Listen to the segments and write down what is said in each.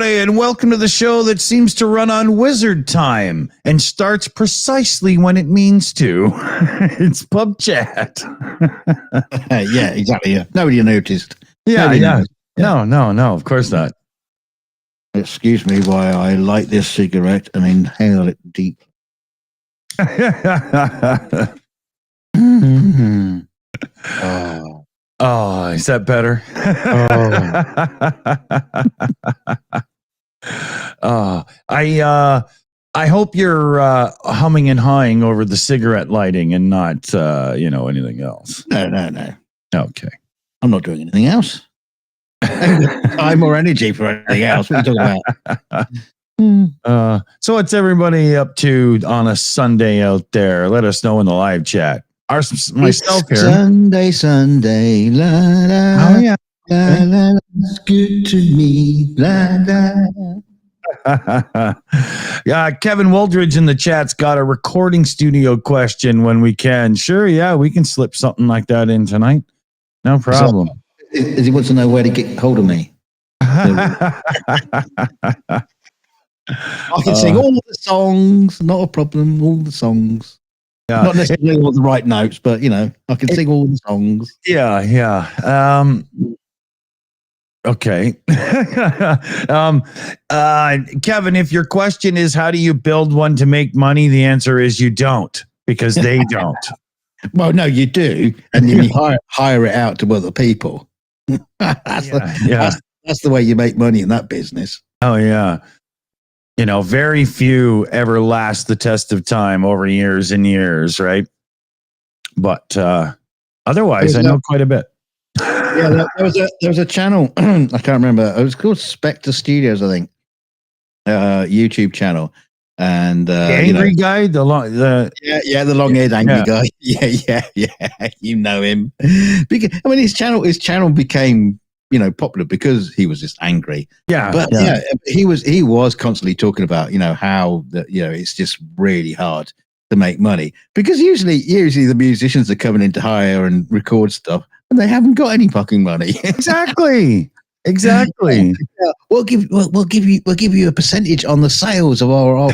everybody, and welcome to the show that seems to run on wizard time and starts precisely when it means to. It's PubChat. Yeah, exactly. Yeah. Nobody noticed. Yeah. No, of course not. Excuse me while I light this cigarette and inhale it deep. Oh, is that better? I hope you're humming and hawing over the cigarette lighting and not, anything else. No. Okay. I'm not doing anything else. Time or energy for anything else. What are you talking about? So what's everybody up to on a Sunday out there? Let us know in the live chat. Myself here. Sunday, la la. Oh yeah, la la. It's good to me, la la. Yeah, Kevin Woldridge in the chat's got a recording studio question when we can. Sure, yeah, we can slip something like that in tonight. No problem. So, he wants to know where to get hold of me. I can sing all the songs, not a problem. All the songs. Yeah. Not necessarily all the right notes, but I can sing all the songs. Yeah. Okay. Kevin, if your question is how do you build one to make money, the answer is you don't, because they don't. Well, no, you do, and then you hire it out to other people. That's the way you make money in that business. Oh yeah. Very few ever last the test of time over years and years, right? But otherwise, I know quite a bit. Yeah, there was a channel. I can't remember. It was called Spectre Studios, I think. YouTube channel, and the angry guy, the long-haired angry guy. Yeah. You know him because his channel became popular because he was just angry. He was constantly talking about how that it's just really hard to make money because usually the musicians are coming in to hire and record stuff and they haven't got any fucking money. Exactly. Yeah. We'll give you a percentage on the sales of our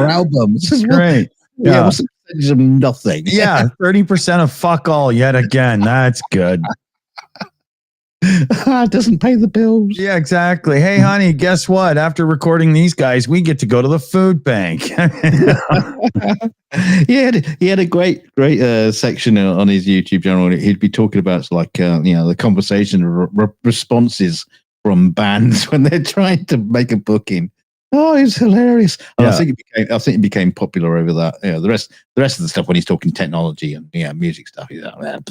albums. Great. Yeah, what's the percentage of nothing? Yeah, 30% of fuck all yet again. That's good. It doesn't pay the bills. Yeah, exactly. Hey, honey, guess what? After recording these guys, we get to go to the food bank. He had a great section on his YouTube channel. He'd be talking about the conversation responses from bands when they're trying to make a booking. Oh, it's hilarious. And I think it became popular over that. Yeah, the rest of the stuff when he's talking technology and music stuff, he's like,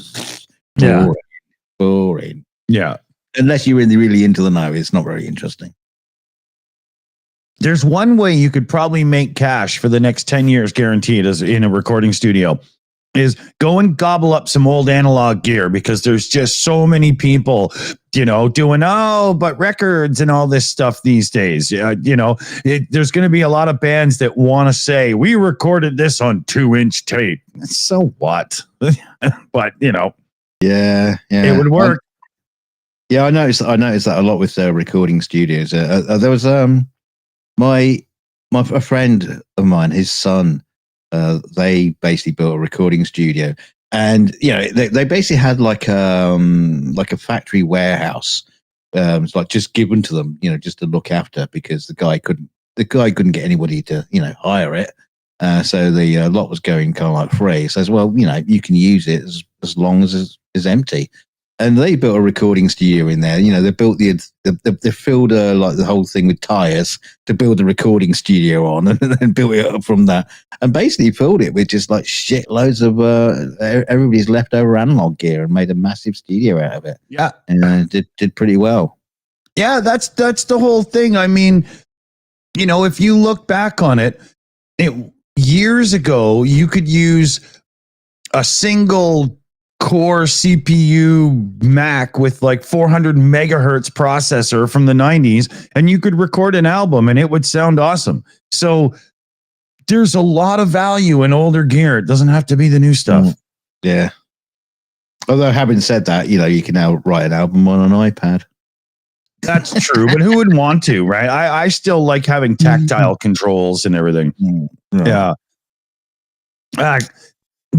boring. Yeah. Unless you're really into the know, it's not very interesting. There's one way you could probably make cash for the next 10 years guaranteed as in a recording studio is go and gobble up some old analog gear because there's just so many people, doing, but records and all this stuff these days. There's going to be a lot of bands that want to say, we recorded this on 2-inch tape. So what? But, yeah, it would work. Yeah, I noticed that a lot with recording studios. There was a friend of mine, his son. They basically built a recording studio, and they basically had like a factory warehouse. It's like just given to them, just to look after because the guy couldn't get anybody to hire it. So the lot was going kind of like free. He says, well, you can use it as long as it's empty. And they built a recording studio in there. They built they filled the whole thing with tires to build the recording studio on, and then built it up from that. And basically filled it with just like shitloads of everybody's leftover analog gear, and made a massive studio out of it. Yeah, and did pretty well. Yeah, that's the whole thing. I mean, if you look back on it, years ago you could use a single core CPU Mac with like 400 megahertz processor from the 90s, and you could record an album and it would sound awesome. So there's a lot of value in older gear. It doesn't have to be the new stuff. Yeah. Although having said that, you can now write an album on an iPad. That's true, but who would want to, right? I still like having tactile controls and everything. Right. Yeah.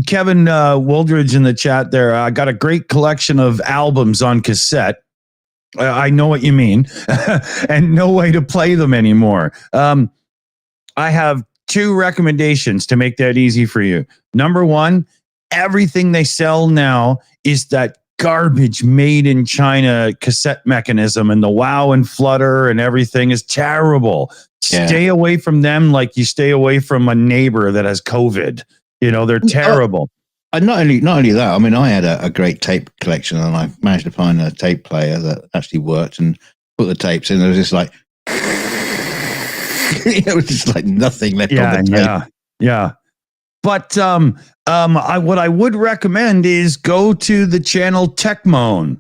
Kevin Wooldridge in the chat there. I got a great collection of albums on cassette. I know what you mean, and no way to play them anymore. I have 2 recommendations to make that easy for you. Number 1, everything they sell now is that garbage made in China cassette mechanism, and the wow and flutter and everything is terrible. Yeah. Stay away from them like you stay away from a neighbor that has COVID. You know, they're terrible. And not only that, I mean, I had a great tape collection, and I managed to find a tape player that actually worked and put the tapes in. It was just like, it was just like nothing left on the tape. Yeah. But what I would recommend is go to the channel Techmoan,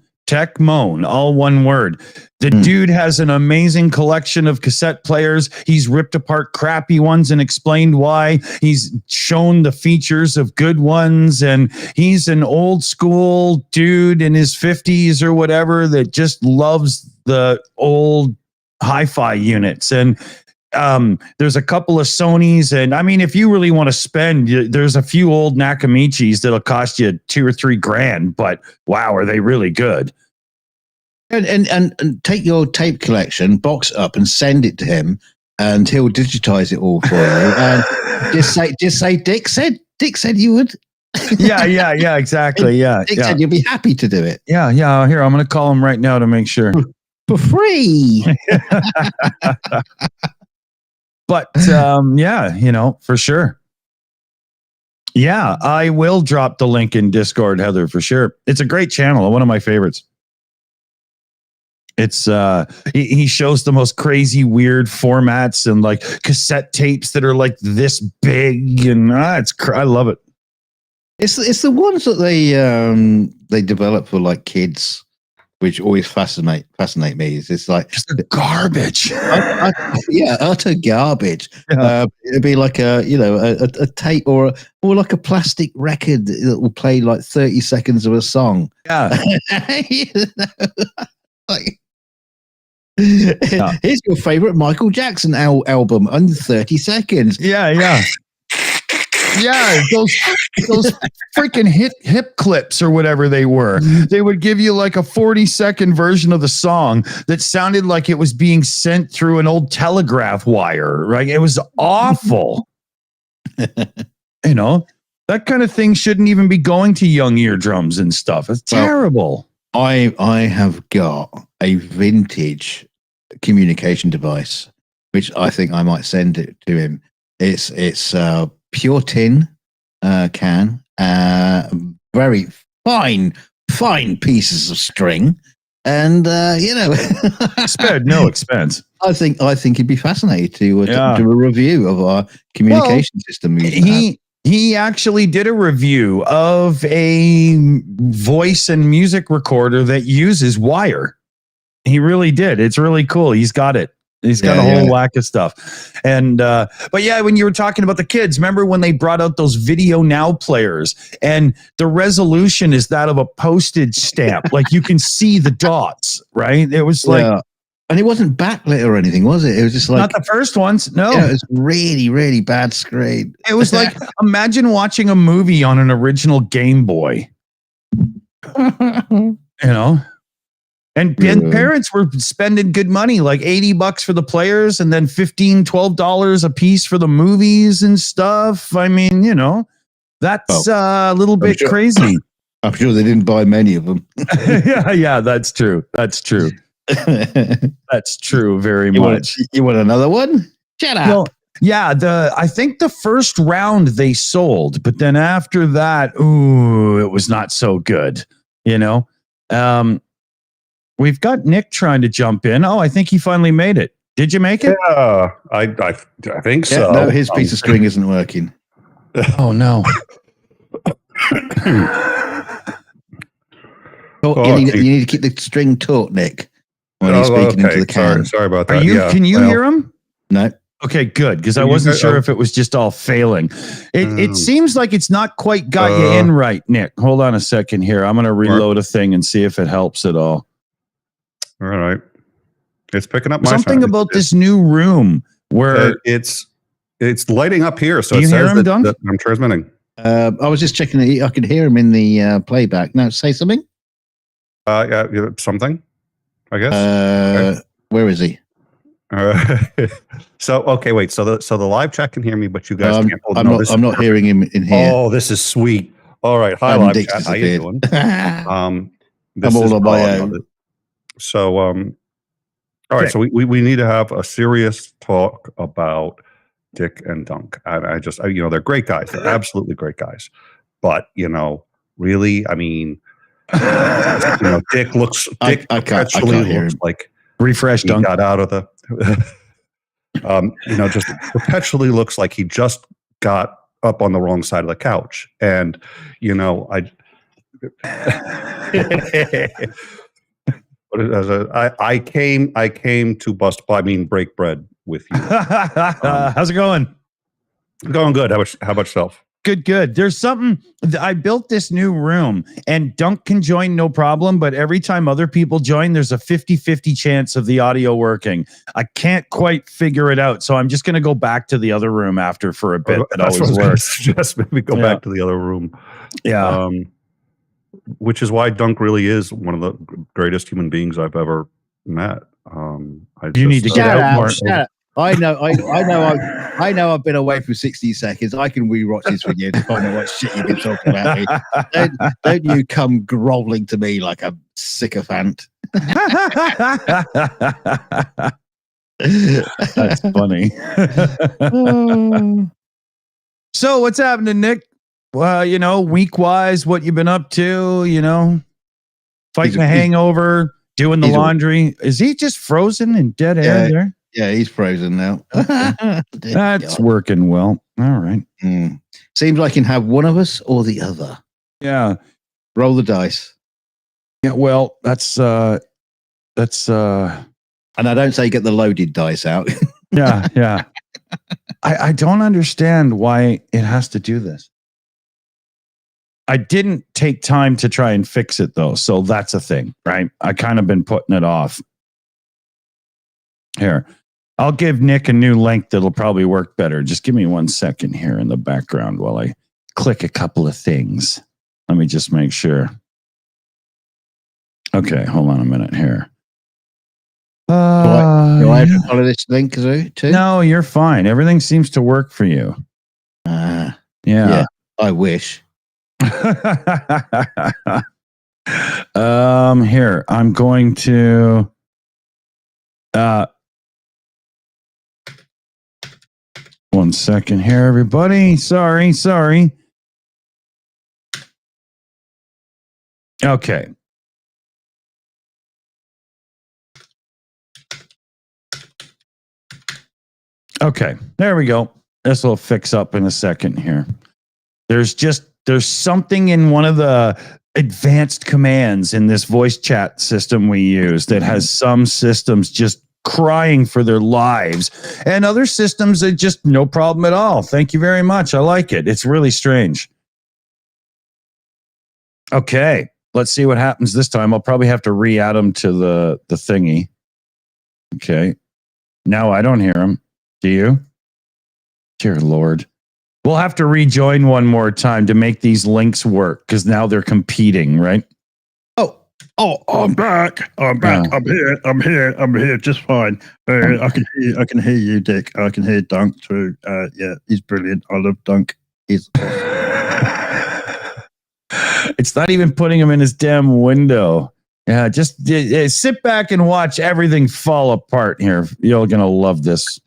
all one word. The dude has an amazing collection of cassette players. He's ripped apart crappy ones and explained why. He's shown the features of good ones. And he's an old school dude in his 50s or whatever that just loves the old hi-fi units. And there's a couple of Sonys, and I mean, if you really want to spend, there's a few old Nakamichis that'll cost you $2 or $3 grand, but wow, are they really good? And take your tape collection, box it up, and send it to him, and he'll digitize it all for you. And just say, Dick said you would. Yeah, exactly. Yeah, Dick said you'd be happy to do it. Yeah. Here, I'm going to call him right now to make sure for free. But yeah, you know, for sure. Yeah, I will drop the link in Discord, Heather, for sure. It's a great channel, one of my favorites. It's he shows the most crazy, weird formats and like cassette tapes that are like this big, and I love it. It's the ones that they develop for like kids, which always fascinate me. It's like just garbage. Utter garbage. Yeah. It'd be like a tape or like a plastic record that will play like 30 seconds of a song. Yeah. Here's your favorite Michael Jackson album under 30 seconds. Yeah. Those freaking hip clips or whatever they were. They would give you like a 40-second version of the song that sounded like it was being sent through an old telegraph wire, right? It was awful. You know, that kind of thing shouldn't even be going to young eardrums and stuff. It's terrible. I have got a vintage communication device, which I think I might send it to him. It's pure tin can, very fine pieces of string, and spared no expense. I think he'd be fascinated to do a review of our communication system. He actually did a review of a voice and music recorder that uses wire. He really did. It's really cool. He's got it. He's got a whole whack of stuff. And, but yeah, when you were talking about the kids, remember when they brought out those Video Now players and the resolution is that of a postage stamp. Like you can see the dots, right? It was like, and it wasn't backlit or anything, was it? It was just like, not the first ones. No, it was really, really bad screen. It was like, imagine watching a movie on an original Game Boy, you know? And parents were spending good money, like $80 for the players and then $15, $12 a piece for the movies and stuff. I mean, you know, that's a little bit crazy. I'm sure they didn't buy many of them. Yeah, that's true. That's true. That's true very much. You want another one? Shut up. Well, yeah, I think the first round they sold, but then after that, it was not so good, you know? We've got Nick trying to jump in. Oh, I think he finally made it. Did you make it? Yeah, I think so. No, his piece of string isn't working. Oh, no. You need to keep the string taut, Nick, when he's speaking into the can. Sorry about that. Can you hear him? No. Okay, good, because I wasn't sure if it was just all failing. It seems like it's not quite got you in right, Nick. Hold on a second here. I'm going to reload a thing and see if it helps at all. All right. It's picking up my something sound. about this new room where it's lighting up here. So Do it you hear says him, Dunk? that I'm transmitting. I was just checking. I could hear him in the playback. Now, say something. Yeah, something, I guess. Okay. Where is he? So okay, wait. So the live chat can hear me, but you guys can't. Oh, I'm not hearing him in here. Oh, this is sweet. All right, hi live Dick's chat. How you doing? I'm all on my own. So all right. Okay. So we need to have a serious talk about Dick and Dunk. And I they're great guys. They're absolutely great guys. But really, I mean, Dick perpetually looks like refresh he Dunk. got out of the. Just perpetually looks like he just got up on the wrong side of the couch, and I came to break bread with you. How's it going? Going good. How about yourself? Good. There's something. I built this new room and Dunk can join no problem, but every time other people join, there's a 50-50 chance of the audio working. I can't quite figure it out. So I'm just going to go back to the other room after for a bit. That always works. Suggest maybe go back to the other room. Yeah. Which is why Dunk really is one of the greatest human beings I've ever met. You need to get out more. I know. I've been away for 60 seconds. I can rewatch this video to find out what shit you've been talking about me. Don't you come groveling to me like a sycophant. That's funny. So what's happening, Nick? Well, week-wise, what you been up to? Fighting a hangover, doing the laundry. Is he just frozen in dead air there? Yeah, he's frozen now. That's working well. All right. Seems like you can have one of us or the other. Yeah. Roll the dice. Yeah, well, that's and I don't say get the loaded dice out. yeah. I don't understand why it has to do this. I didn't take time to try and fix it though, so that's a thing, right? I kind of been putting it off. Here, I'll give Nick a new link that'll probably work better. Just give me 1 second here in the background while I click a couple of things. Let me just make sure. Okay, hold on a minute here. Do I have to follow this link too? No, you're fine. Everything seems to work for you. Yeah, I wish. Here, I'm going to 1 second here, everybody. Sorry. Okay. Okay, there we go. This will fix up in a second here. There's something in one of the advanced commands in this voice chat system we use that has some systems just crying for their lives and other systems are just no problem at all. Thank you very much. I like it. It's really strange. Okay, let's see what happens this time. I'll probably have to re-add them to the thingy. Okay. Now I don't hear them. Do you? Dear Lord. We'll have to rejoin one more time to make these links work because now they're competing, right? Oh, I'm back. Yeah. I'm here just fine. I can hear you, Dick. I can hear Dunk too. Yeah, he's brilliant. I love Dunk. He's It's not even putting him in his damn window. Yeah, just sit back and watch everything fall apart here. You're going to love this.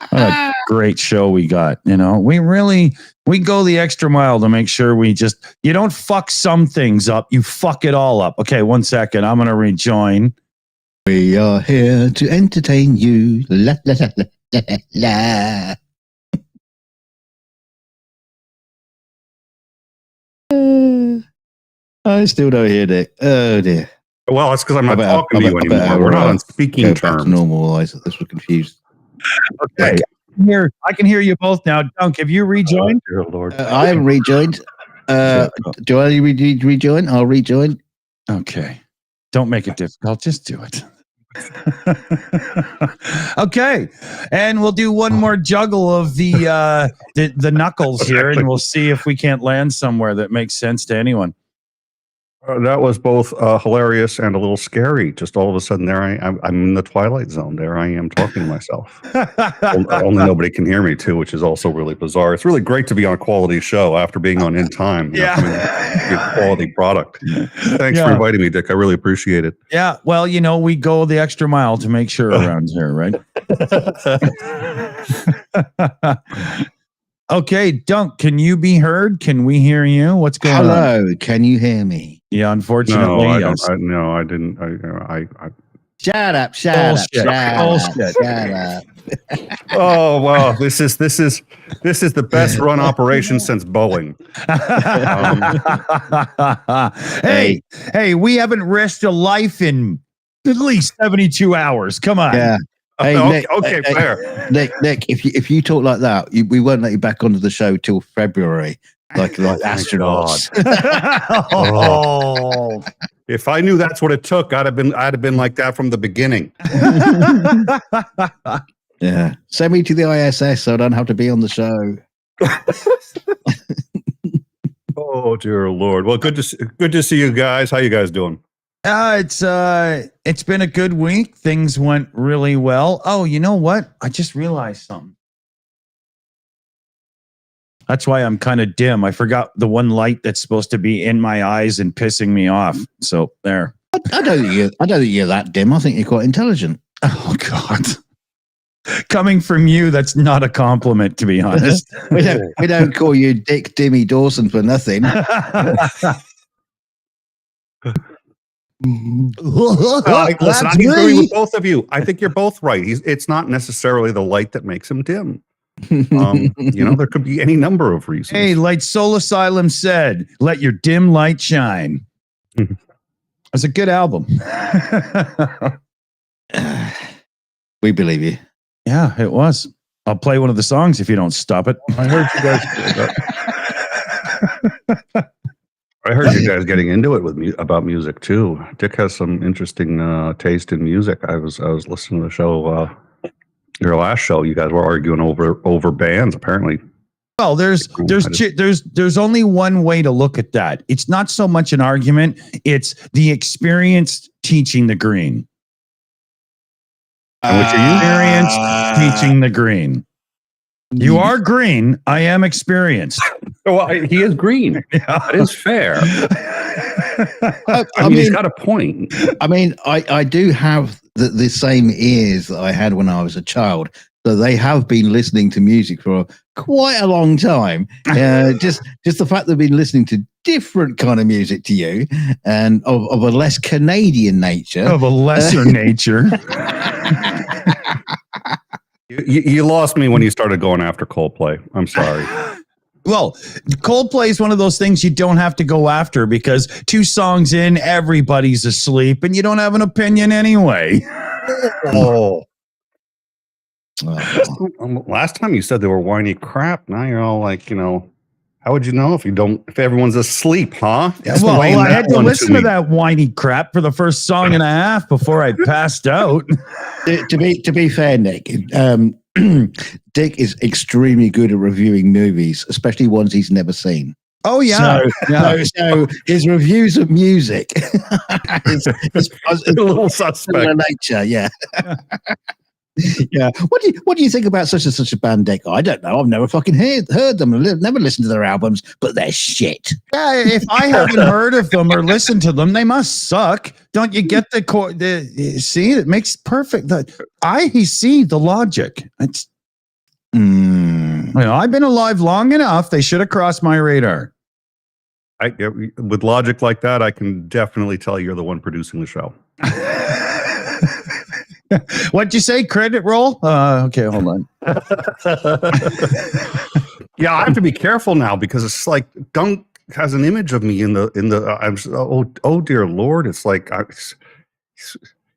What a great show we got. We go the extra mile to make sure you don't fuck some things up. You fuck it all up. Okay, 1 second. I'm going to rejoin. We are here to entertain you. La, la, la, la, la, la. I still don't hear Dick. Oh dear. Well, it's because I'm not talking to you anymore. We're not on speaking terms. Normal. This was confused. Okay. I can hear you both now. Dunk, have you rejoined? Dear Lord. I haven't rejoined. Do I rejoin? I'll rejoin. Okay. Don't make it difficult. Just do it. Okay, and we'll do one more juggle of the knuckles here, and we'll see if we can't land somewhere that makes sense to anyone. That was both hilarious and a little scary. Just all of a sudden, I'm in the Twilight Zone. There I am talking to myself. Only nobody can hear me too, which is also really bizarre. It's really great to be on a quality show after being on In Time. Good quality product. Thanks for inviting me, Dick. I really appreciate it. Yeah, well, we go the extra mile to make sure around here, right? Okay, Dunk, can you be heard? Can we hear you? What's going on? Hello, can you hear me? Yeah, unfortunately, yes. No, I didn't. Shut up! Oh wow, this is the best run operation since Boeing. Hey, we haven't risked a life in at least 72 hours. Come on. Yeah. Hey, Nick, okay, fair. Nick, if you talk like that, we won't let you back onto the show till February, like astronauts. Oh. If I knew that's what it took, I'd have been like that from the beginning. Yeah, send me to the ISS so I don't have to be on the show. Oh dear Lord! Well, good to see you guys. How you guys doing? It's been a good week. Things went really well. Oh, you know what? I just realized something. That's why I'm kind of dim. I forgot the one light that's supposed to be in my eyes and pissing me off. So there. I don't think you're that dim. I think you're quite intelligent. Oh God. Coming from you, that's not a compliment, to be honest. we don't call you Dick Dimmy Dawson for nothing. Listen, I agree with both of you. I think you're both right. It's not necessarily the light that makes him dim. There could be any number of reasons. Hey, like Soul Asylum said, let your dim light shine. It's a good album. We believe you. Yeah, it was. I'll play one of the songs if you don't stop it. I heard you guys getting into it about music too. Dick has some interesting taste in music. I was listening to the show, your last show. You guys were arguing over bands, apparently. Well, there's only one way to look at that. It's not so much an argument; it's the experience teaching the green. And with your experience teaching the green. You are green. I am experienced. Well, he is green. Yeah. It is fair. I mean, he's got a point. I mean, I do have the same ears that I had when I was a child. So they have been listening to music for quite a long time. Just the fact they've been listening to different kind of music to you and of a less Canadian nature. Of a lesser nature. You lost me when you started going after Coldplay. I'm sorry. Well, Coldplay is one of those things you don't have to go after because 2 songs in, everybody's asleep and you don't have an opinion anyway. Oh. Last time you said they were whiny crap. Now you're all like, how would you know if everyone's asleep, huh? Well, I had to listen to that whiny crap for the first song and a half before I passed out. To be fair, Nick, Dick is extremely good at reviewing movies, especially ones he's never seen. Oh yeah. So his reviews of music is a little suspect. Nature, yeah. Yeah. What do you think about such and such a band, Dick? I don't know. I've never fucking heard them. I've never listened to their albums, but they're shit. Yeah, if I haven't heard of them or listened to them, they must suck. Don't you get see? It makes perfect. I see the logic. It's I've been alive long enough. They should have crossed my radar. With logic like that, I can definitely tell you're the one producing the show. What'd you say? Credit roll? Okay, hold on. Yeah, I have to be careful now because it's like Dunk has an image of me in the. Oh dear Lord! It's like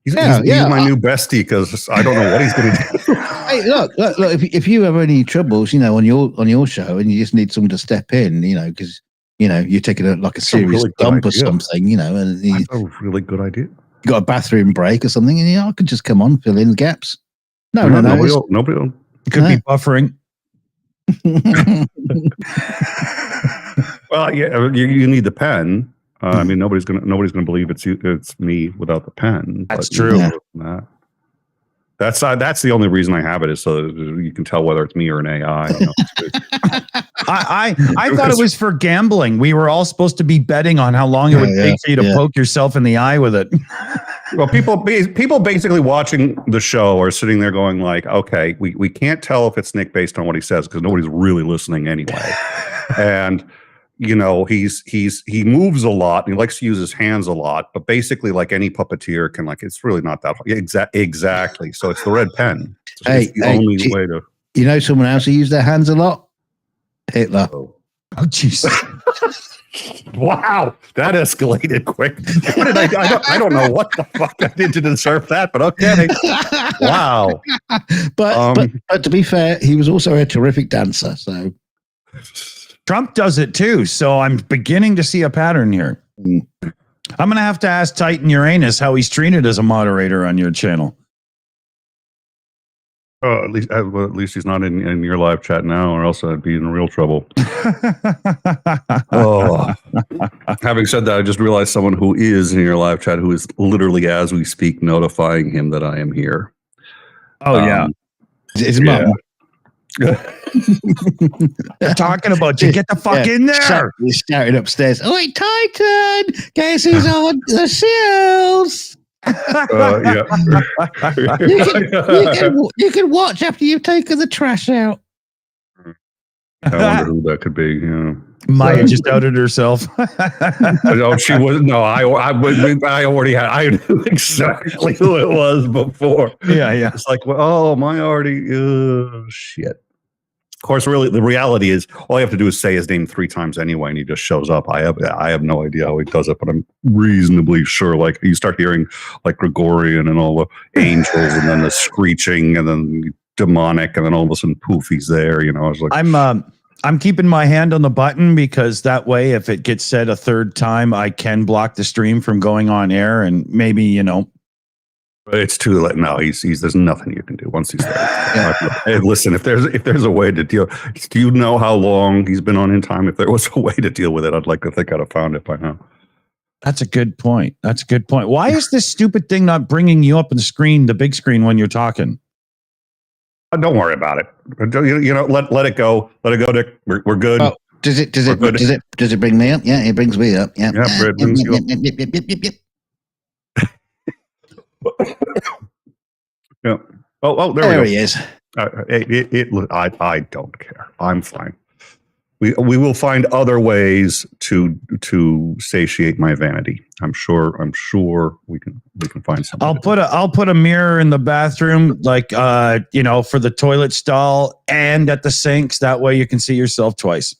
he's my new bestie because I don't know what he's going to do. Hey, look! If you have any troubles, on your show, and you just need someone to step in, because you're taking a serious really dump or idea. something, and That's a really good idea. you got a bathroom break or something, and I could just come on, fill in the gaps. No. Nobody will. It could be buffering. Well, yeah, you need the pen. I mean, nobody's gonna believe it's me without the pen. That's but, true. That's the only reason I have it is so that you can tell whether it's me or an AI. I thought it was for gambling. We were all supposed to be betting on how long it would take for you to poke yourself in the eye with it. Well, people basically watching the show are sitting there going like, okay, we can't tell if it's Nick based on what he says because nobody's really listening anyway. And he moves a lot and he likes to use his hands a lot, but basically like any puppeteer can it's really not that hard. Exactly. So it's the red pen. It's the only way to. You know someone else who used their hands a lot? Hitler. Oh, jeez. Wow, that escalated quick. What did I don't know what the fuck I did to deserve that, but okay. Wow. But to be fair, he was also a terrific dancer. So Trump does it too. So I'm beginning to see a pattern here. I'm going to have to ask Titan Uranus how he's treated as a moderator on your channel. At least he's not in your live chat now, or else I'd be in real trouble. Having said that, I just realized someone who is in your live chat who is literally, as we speak, notifying him that I am here. Oh, yeah. His mum. They're talking about you. Get the fuck in there. He's shouting upstairs. Oi, Titan! Guess who's on the Shills? You can watch after you've taken the trash out. I wonder who that could be. Yeah. Maya just outed herself. No, she was. No, I already had. I knew exactly who it was before. Yeah. It's like, well, Maya already. Shit. Of course, really, the reality is all you have to do is say his name 3 times anyway, and he just shows up. I have no idea how he does it, but I'm reasonably sure. Like you start hearing like Gregorian and all the angels, and then the screeching, and then demonic, and then all of a sudden, poof, he's there. I was like, I'm keeping my hand on the button because that way, if it gets said a third time, I can block the stream from going on air, and maybe It's too late. No, there's nothing you can do once he's there. Hey, listen, if there's a way to deal, do you know how long he's been on in time? If there was a way to deal with it, I'd like to think I'd have found it by now. That's a good point. Why is this stupid thing not bringing you up on the screen, the big screen, when you're talking? Don't worry about it. Let it go. Let it go, Dick. We're good. Oh, does it bring me up? Yeah, it brings me up. Yeah. It brings you up. Yep. Yeah. Oh, there we go. He is. I don't care. I'm fine. We will find other ways to satiate my vanity. I'm sure we can find something. I'll put a mirror in the bathroom, like for the toilet stall and at the sinks. That way you can see yourself twice.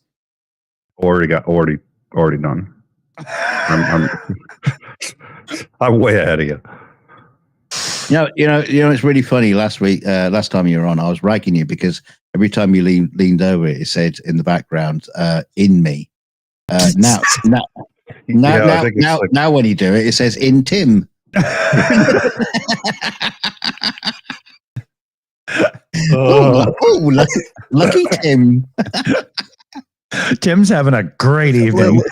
Already done. I'm way ahead of you. It's really funny. Last time you were on, I was ragging you because every time you leaned over, it said in the background, "in me." Now when you do it, it says "in Tim." Lucky Tim. Tim's having a great evening.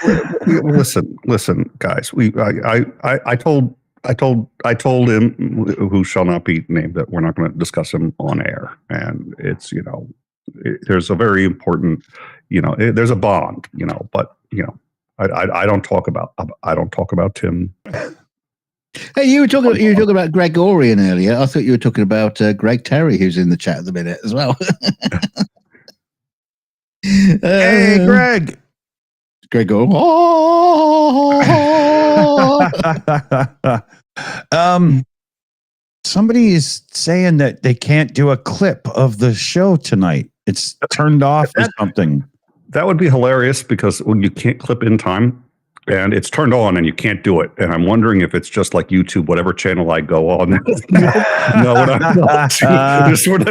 Listen, guys. I told him, who shall not be named, that we're not going to discuss him on air, and it's there's a very important there's a bond, but I don't talk about Tim. Hey, you were talking about Gregorian earlier. I thought you were talking about Greg Terry, who's in the chat at the minute as well. Hey, Greg. Gregor. Somebody is saying that they can't do a clip of the show tonight. It's turned off or something. That would be hilarious because when you can't clip in time and it's turned on and you can't do it. And I'm wondering if it's just like YouTube, whatever channel I go on. No,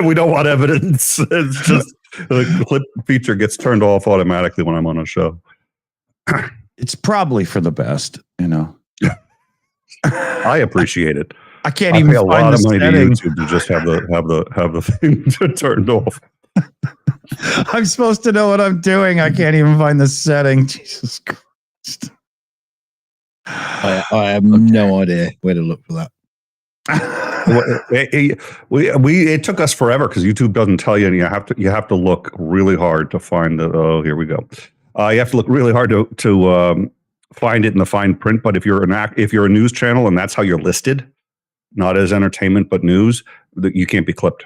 we don't want evidence. It's just the clip feature gets turned off automatically when I'm on a show. It's probably for the best, I appreciate it. I can't I even pay a find lot the of money to setting. YouTube to just have the thing turned off. I'm supposed to know what I'm doing. I can't even find the setting. Jesus Christ. I have no idea where to look for that. It took us forever because YouTube doesn't tell you, and you have to look really hard to find the. Oh, here we go. You have to look really hard to find it in the fine print. But if you're a news channel and that's how you're listed, not as entertainment but news, you can't be clipped.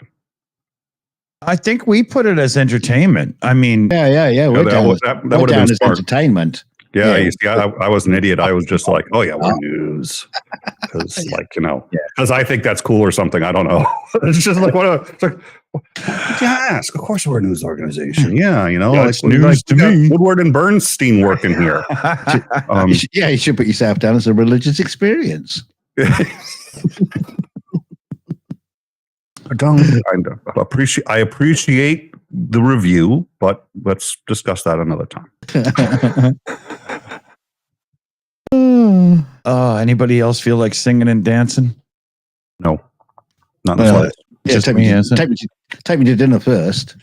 I think we put it as entertainment. I mean, Yeah. We're down that would have been as smart. entertainment. Yeah, you see, I was an idiot. I was just like, oh yeah, we're news, because because I think that's cool or something. I don't know. It's just like what did you ask? Of course, we're a news organization. Yeah, it's news to me. Woodward and Bernstein working here. You should put yourself down as a religious experience. I appreciate the review, but let's discuss that another time. Anybody else feel like singing and dancing? No, not in the slightest. Just take me to dinner first.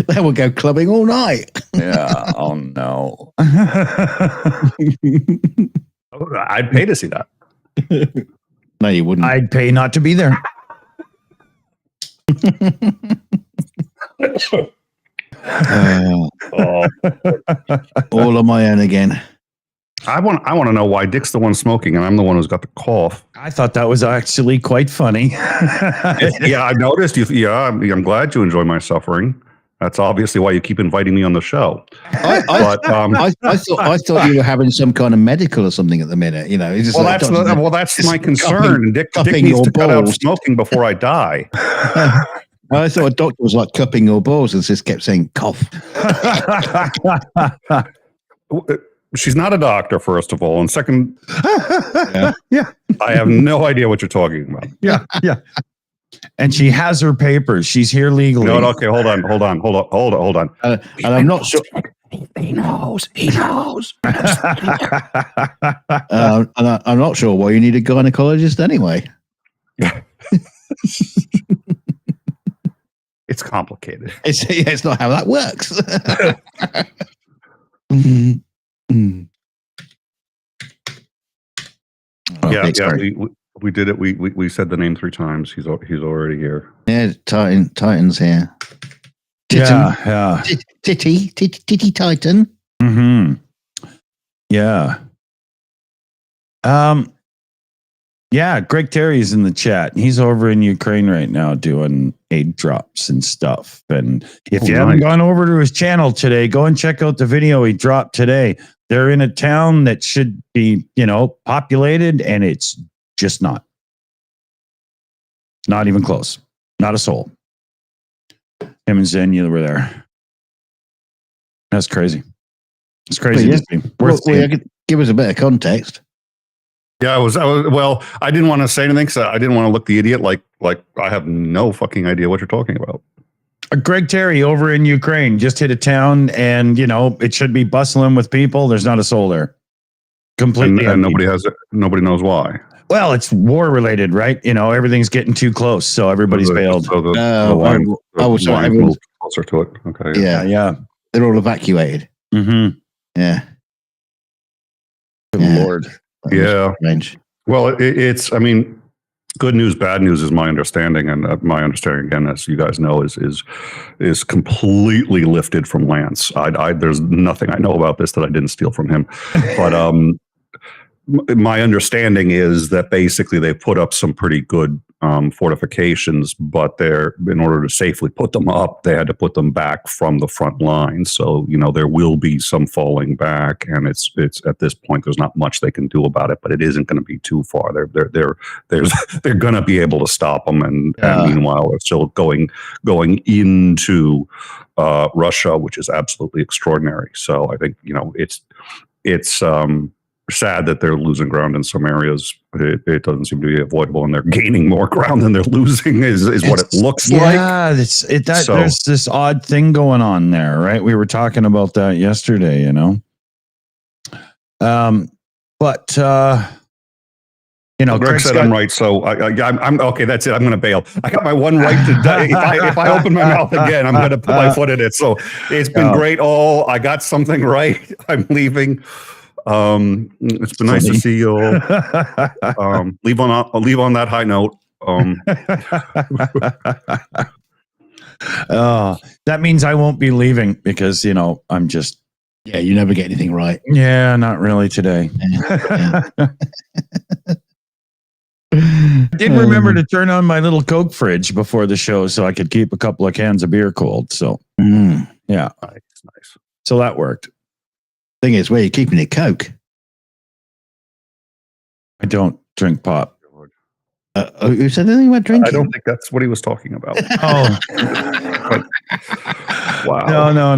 Then we'll go clubbing all night. Yeah. Oh no. I'd pay to see that. No, you wouldn't. I'd pay not to be there. All on my own again. I want to know why Dick's the one smoking and I'm the one who's got the cough. I thought that was actually quite funny. Yeah, I noticed you. Yeah, I'm glad you enjoy my suffering. That's obviously why you keep inviting me on the show. I thought you were having some kind of medical or something at the minute. It's just that's my concern. And Dick needs to cut out smoking before I die. I thought a doctor was like cupping your balls and just kept saying cough. She's not a doctor, first of all, and second, yeah. I have no idea what you're talking about. Yeah. And she has her papers. She's here legally. No, okay, hold on. And I'm not sure. He knows. And I'm not sure why you need a gynecologist anyway. It's complicated. It's not how that works. We did it. We said the name 3 times. He's already here. Yeah, Titan's here. Yeah. Titty Titan. Mm-hmm. Yeah. Yeah, Greg Terry's in the chat. He's over in Ukraine right now doing aid drops and stuff. And if you haven't gone over to his channel today, go and check out the video he dropped today. They're in a town that should be, populated, and it's just not. Not even close. Not a soul. Him and Xenia were there. That's crazy. It's crazy to see. Give us a bit of context. Yeah, well, I didn't want to say anything because I didn't want to look the idiot like I have no fucking idea what you're talking about. Greg Terry over in Ukraine just hit a town and, it should be bustling with people. There's not a soul there. Completely. And nobody knows why. Well, it's war related, right? Everything's getting too close. So everybody's bailed. So the line moved closer to it. Okay. Yeah. They're all evacuated. Mm-hmm. Yeah. Good Lord. Yeah. Well, it's good news, bad news is my understanding, and my understanding, again, as you guys know, is completely lifted from Lance. There's nothing I know about this that I didn't steal from him, but my understanding is that basically they put up some pretty good fortifications, but in order to safely put them up, they had to put them back from the front line. So, there will be some falling back, and it's at this point, there's not much they can do about it, but it isn't going to be too far. They're going to be able to stop them. And meanwhile, they're still going into Russia, which is absolutely extraordinary. So I think, it's sad that they're losing ground in some areas. It doesn't seem to be avoidable, and they're gaining more ground than they're losing is what it looks like. Yeah, there's this odd thing going on there, right? We were talking about that yesterday, But Greg Craig's said got- I'm right, so I'm okay. That's it. I'm going to bail. I got my one right to die. If I open my mouth again, I'm going to put my foot in it. So it's been great. I got something right. I'm leaving. It's been nice to see you all. Leave on that high note. That means I won't be leaving because I'm just. Yeah, you never get anything right. Yeah, not really today. Yeah. I did remember to turn on my little Coke fridge before the show so I could keep a couple of cans of beer cold. So, yeah. Nice. So that worked. Thing is, where are you keeping your Coke? I don't drink pop. Who said anything about drinking? I don't think that's what he was talking about. Oh. Wow. No.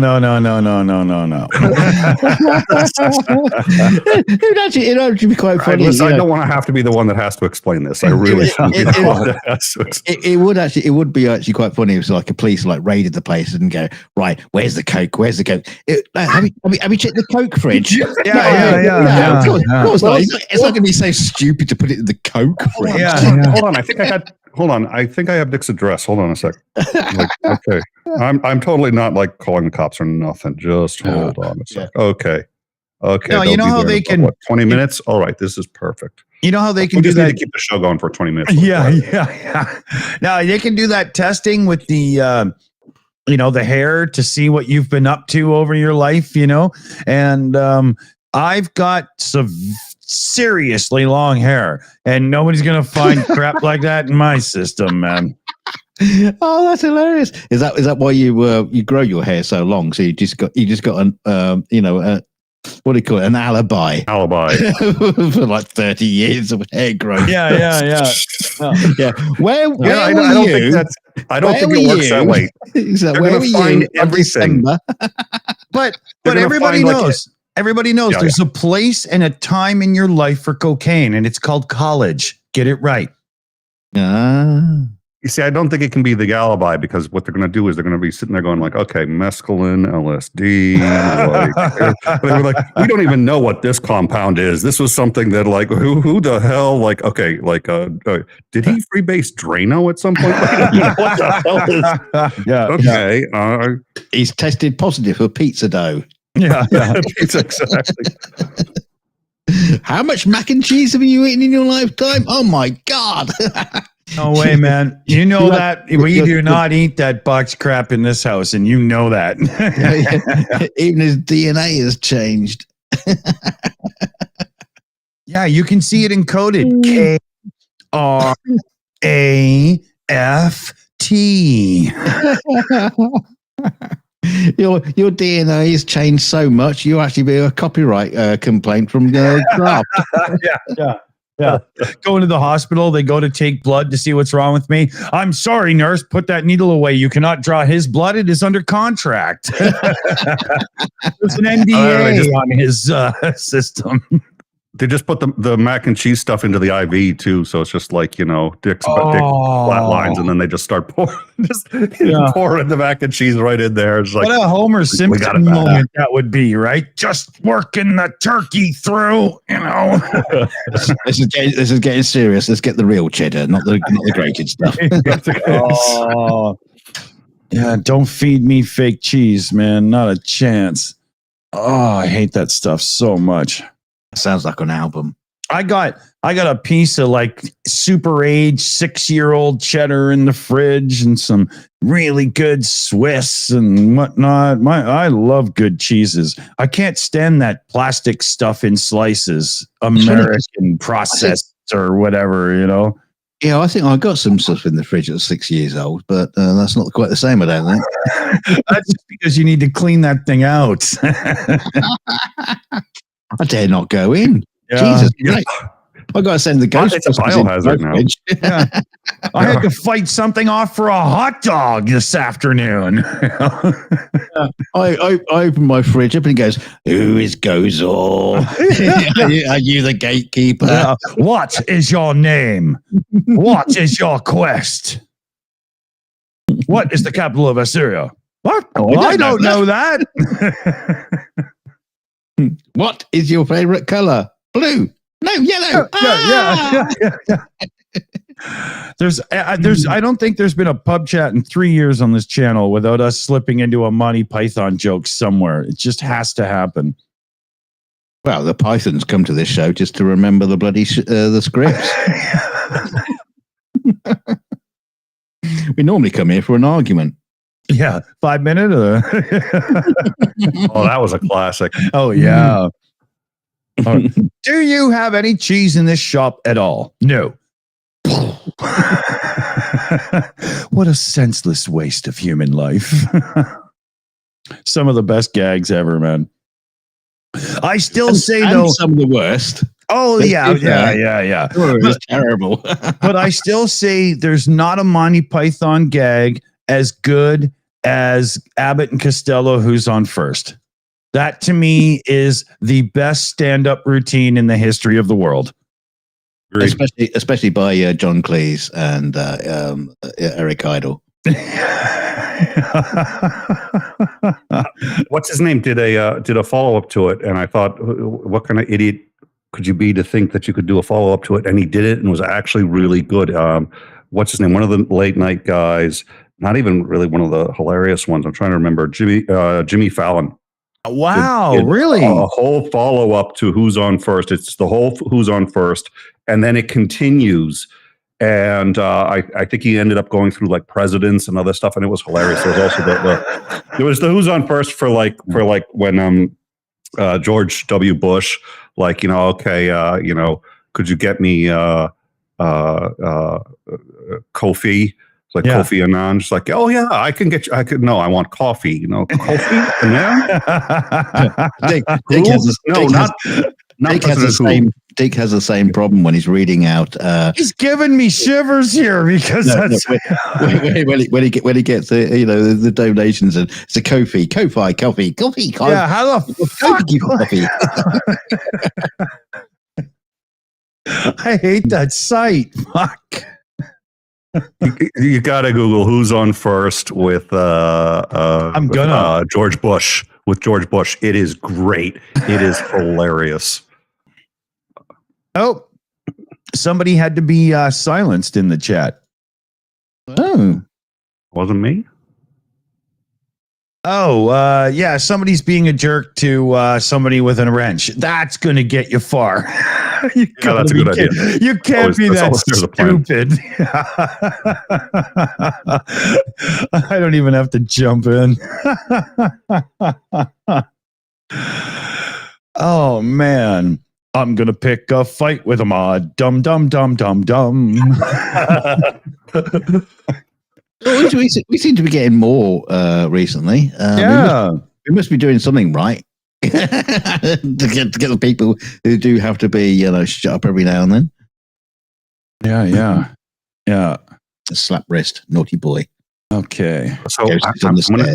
It'd actually be quite funny. Listen, I don't want to have to be the one that has to explain this. I really shouldn't be the one that has to explain. It would be actually quite funny if like a police raided the place and go, right, where's the Coke? Where's the Coke? Have you checked the Coke fridge? Yeah. Of course not. It's not going to be so stupid to put it in the Coke fridge. Hold on. I think I have Nick's address. Hold on a sec. Okay. I'm totally not calling the cops or nothing. Just hold on a sec. Okay. No, you know how they can 20 minutes? All right, this is perfect. You know how they can we do just that. Need to keep the show going for 20 minutes. Yeah. Now they can do that testing with the the hair to see what you've been up to over your life, and I've got some seriously long hair, and nobody's gonna find crap like that in my system, man. Oh, that's hilarious! Is that why you grow your hair so long? So you just got an what do you call it? An alibi for 30 years of hair growth. Yeah. Where I don't think it works that way. So where were you everything? But everybody knows. Everybody knows there's a place and a time in your life for cocaine, and it's called college. Get it right. You see, I don't think it can be the alibi because what they're going to do is they're going to be sitting there going okay, mescaline, LSD. They were we don't even know what this compound is. This was something that who the hell, did he freebase Drano at some point? What the hell is? Yeah. Okay. He's tested positive for pizza dough. Yeah. Exactly. How much mac and cheese have you eaten in your lifetime? Oh my God. No way, man. You know that we do not eat that box crap in this house, and you know that. Even his DNA has changed. Yeah, you can see it encoded. KRAFT. Your DNA has changed so much, you actually be a copyright complaint from Kraft. Yeah. Going to the hospital, they go to take blood to see what's wrong with me. I'm sorry, nurse, put that needle away. You cannot draw his blood. It is under contract. There's an NDA on his system. They just put the mac and cheese stuff into the IV too, so it's just Dick's Dick flat lines, and then they just start pouring the mac and cheese right in there. It's what a Homer Simpson moment that would be, right? Just working the turkey through, This is getting serious. Let's get the real cheddar, not the grated stuff. Yeah, don't feed me fake cheese, man. Not a chance. Oh, I hate that stuff so much. Sounds like an album. I got a piece of super aged 6-year-old cheddar in the fridge and some really good Swiss and whatnot. I love good cheeses. I can't stand that plastic stuff in slices, American processed or whatever, Yeah, I think I got some stuff in the fridge at 6 years old, but that's not quite the same, I don't think. That's just because you need to clean that thing out. I dare not go in. Yeah. Jesus Christ. I got to send the ghost. It's a biohazard now. Yeah. I had to fight something off for a hot dog this afternoon. I open my fridge up and it goes, who is Gozor? Are you the gatekeeper? Yeah. What is your name? What is your quest? What is the capital of Assyria? What? Oh, I don't know that. What is your favorite color? blue, no, yellow. Yeah. There's I don't think there's been a pub chat in 3 years on this channel without us slipping into a Monty Python joke somewhere. It just has to happen. Well, the Pythons come to this show just to remember the bloody the scripts. We normally come here for an argument. Yeah, 5 minutes. Oh, that was a classic. Oh yeah. All right. Do you have any cheese in this shop at all? No. What a senseless waste of human life. Some of the best gags ever, man. I still say though, some of the worst. oh yeah. Oh, it was terrible. But I still say there's not a Monty Python gag as good as Abbott and Costello, Who's on First. That to me is the best stand-up routine in the history of the world. Especially by John Cleese and Eric Idle. What's his name? Did a follow up to it, and I thought, what kind of idiot could you be to think that you could do a follow up to it? And he did it, and was actually really good. What's his name? One of the late night guys. Not even really one of the hilarious ones. I'm trying to remember. Jimmy Fallon. Wow, did really? A whole follow up to Who's on First. It's the whole Who's on First, and then it continues. And I think he ended up going through like presidents and other stuff, and it was hilarious. There was also there was the Who's on First for when George W. Bush, like, could you get me Kofi? Like Kofi Annan, just like, oh yeah, I I want coffee, coffee. Dick has the same problem when he's reading out. He's giving me shivers here because when he gets the donations, and it's a coffee. Yeah, how the fuck coffee? I hate that site. Fuck. You gotta Google Who's on First with George Bush. With George Bush, it is great. It is hilarious. Oh, somebody had to be silenced in the chat. Oh, wasn't me. Oh, yeah, somebody's being a jerk to somebody with a wrench. That's going to get you far. That's a good idea. You can't be that stupid. I don't even have to jump in. Oh, man. I'm going to pick a fight with a mod. Dum, dum, dum, dum, dum. We seem to be getting more recently. Yeah. We must be doing something right to get the people who do have to be, shut up every now and then. Yeah. A slap wrist, naughty boy. Okay. So I'm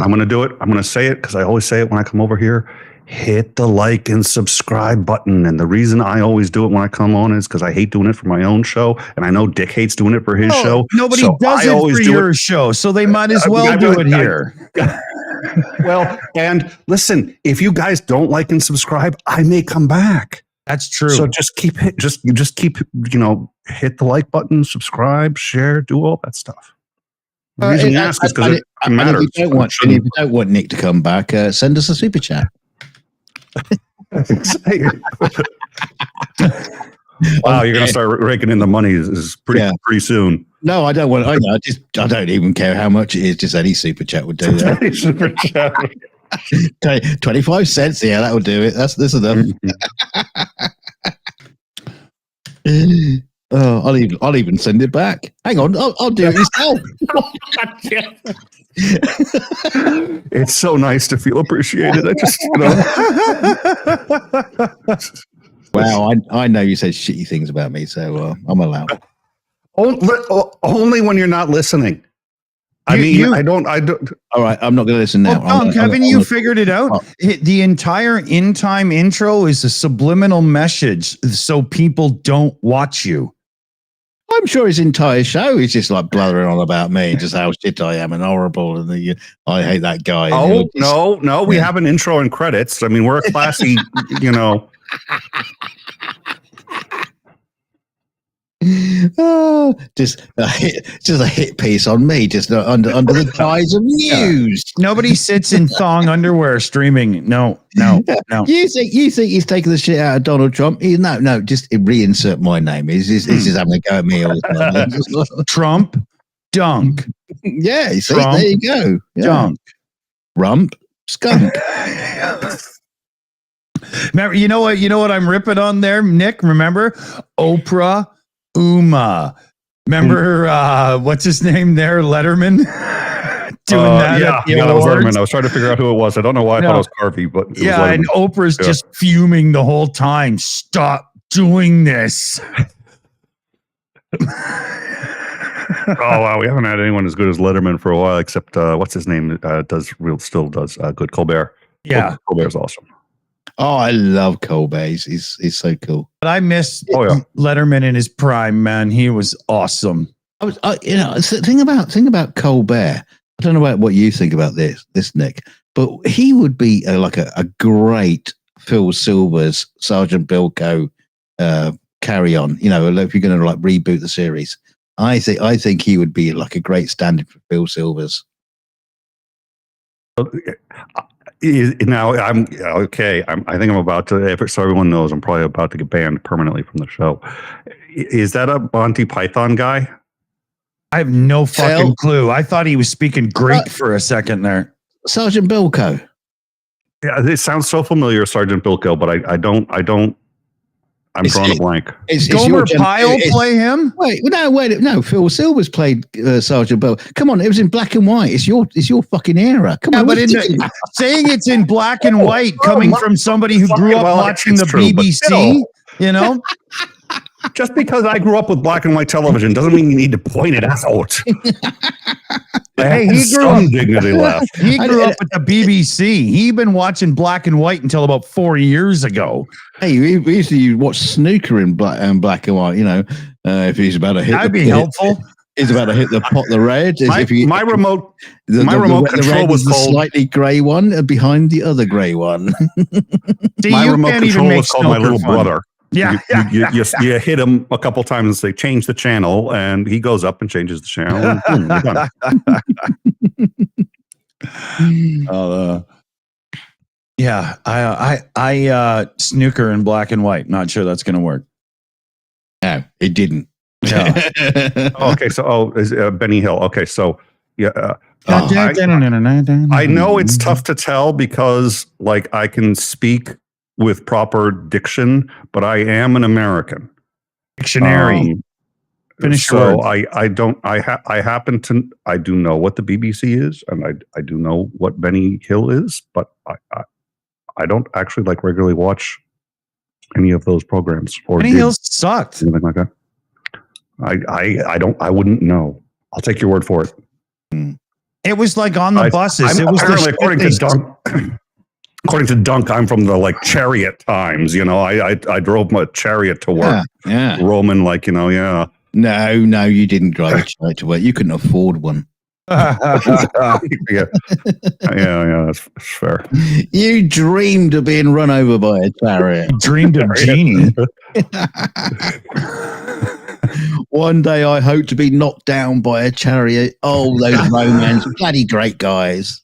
going to do it. I'm going to say it because I always say it when I come over here. Hit the like and subscribe button. And the reason I always do it when I come on is because I hate doing it for my own show. And I know Dick hates doing it for his show. Nobody does it for your show, so they might as well do it here. Well, and listen, if you guys don't like and subscribe, I may come back. That's true. So just keep hit the like button, subscribe, share, do all that stuff. The reason we ask is because it matters. If you don't want Nick to come back, send us a super chat. Wow, you're gonna start raking in the money is pretty soon. No, I don't want. I don't even care how much it is. Just any super chat would do that. Any super chat. 25 cents. Yeah, that will do it. This enough. Oh, I'll even send it back. Hang on, I'll do it myself. It's so nice to feel appreciated. I just, Wow, I know you said shitty things about me, so I'm allowed. Only when you're not listening. I don't. All right, I'm not going to listen now. Haven't you figured it out? The entire in-time intro is a subliminal message, so people don't watch you. I'm sure his entire show is just like blathering on about me, just how shit I am and horrible, and I hate that guy. Oh no, we have an intro and credits. I mean, we're a classy, Oh, just a hit piece on me, just under the guise of news. Nobody sits in thong underwear streaming. No. You think he's taking the shit out of Donald Trump? No, just reinsert my name. He's just having a go at me all the time. Trump, dunk. Yeah, you see, Trump, there you go. Yeah. Dunk. Rump, skunk. Remember, you know what I'm ripping on there, Nick? Remember Oprah, Uma. Remember what's his name there, Letterman? Doing that at the that was awards? Letterman. I was trying to figure out who it was. I don't know why I thought it was Harvey, but it was Letterman. And Oprah's just fuming the whole time. Stop doing this. Oh wow, we haven't had anyone as good as Letterman for a while, except what's his name? Still does good. Colbert. Yeah, Colbert's awesome. Oh, I love Colbert. He's so cool. But I miss Letterman in his prime, man. He was awesome. Think about Colbert. I don't know what you think about this Nick, but he would be like a great Phil Silvers, Sergeant Bilko carry on. You know, if you're going to like reboot the series, I think he would be like a great stand-in for Phil Silvers. Now I'm okay. I think I'm about to. So everyone knows, I'm probably about to get banned permanently from the show. Is that a Monty Python guy? I have no fucking clue. I thought he was speaking Greek for a second there. Sergeant Bilko. Yeah, it sounds so familiar, Sergeant Bilko, but I don't. I'm drawing a blank. Is Gomer Pyle play him? Wait, no. Phil Silvers played Sergeant Bilko. Come on, it was in black and white. It's your fucking era. Come on, but saying it's in black and white, coming from somebody who grew up watching the BBC, you know. Just because I grew up with black and white television doesn't mean you need to point it out. Hey, he grew up dignity left. He grew up with the BBC. He'd been watching black and white until about 4 years ago. Hey, we used to watch snooker in black and white. You know, if he's about to hit, that'd be helpful. He's about to hit the pot. The red. My remote control was the slightly grey one behind the other grey one. See, my remote control was called my little brother. Yeah, you hit him a couple times and say change the channel, and he goes up and changes the channel. I snooker in black and white. Not sure that's going to work. No, it didn't. Yeah. Okay, so is Benny Hill. Okay, so yeah. I know it's tough to tell because like I can speak with proper diction, but I am an American. Dictionary. Finish so I happen to I do know what the BBC is, and I do know what Benny Hill is, but I don't actually like regularly watch any of those programs. Or Benny Hill sucked. Anything like that. I wouldn't know. I'll take your word for it. It was like on the buses. It was according to Dunk. According to Dunk, I'm from the like chariot times. You know, I drove my chariot to work. Yeah. Roman, like, you know, yeah. No, you didn't drive a chariot to work. You couldn't afford one. yeah, that's fair. You dreamed of being run over by a chariot. Dreamed of Genie. One day I hope to be knocked down by a chariot. Oh, those Romans, bloody great guys.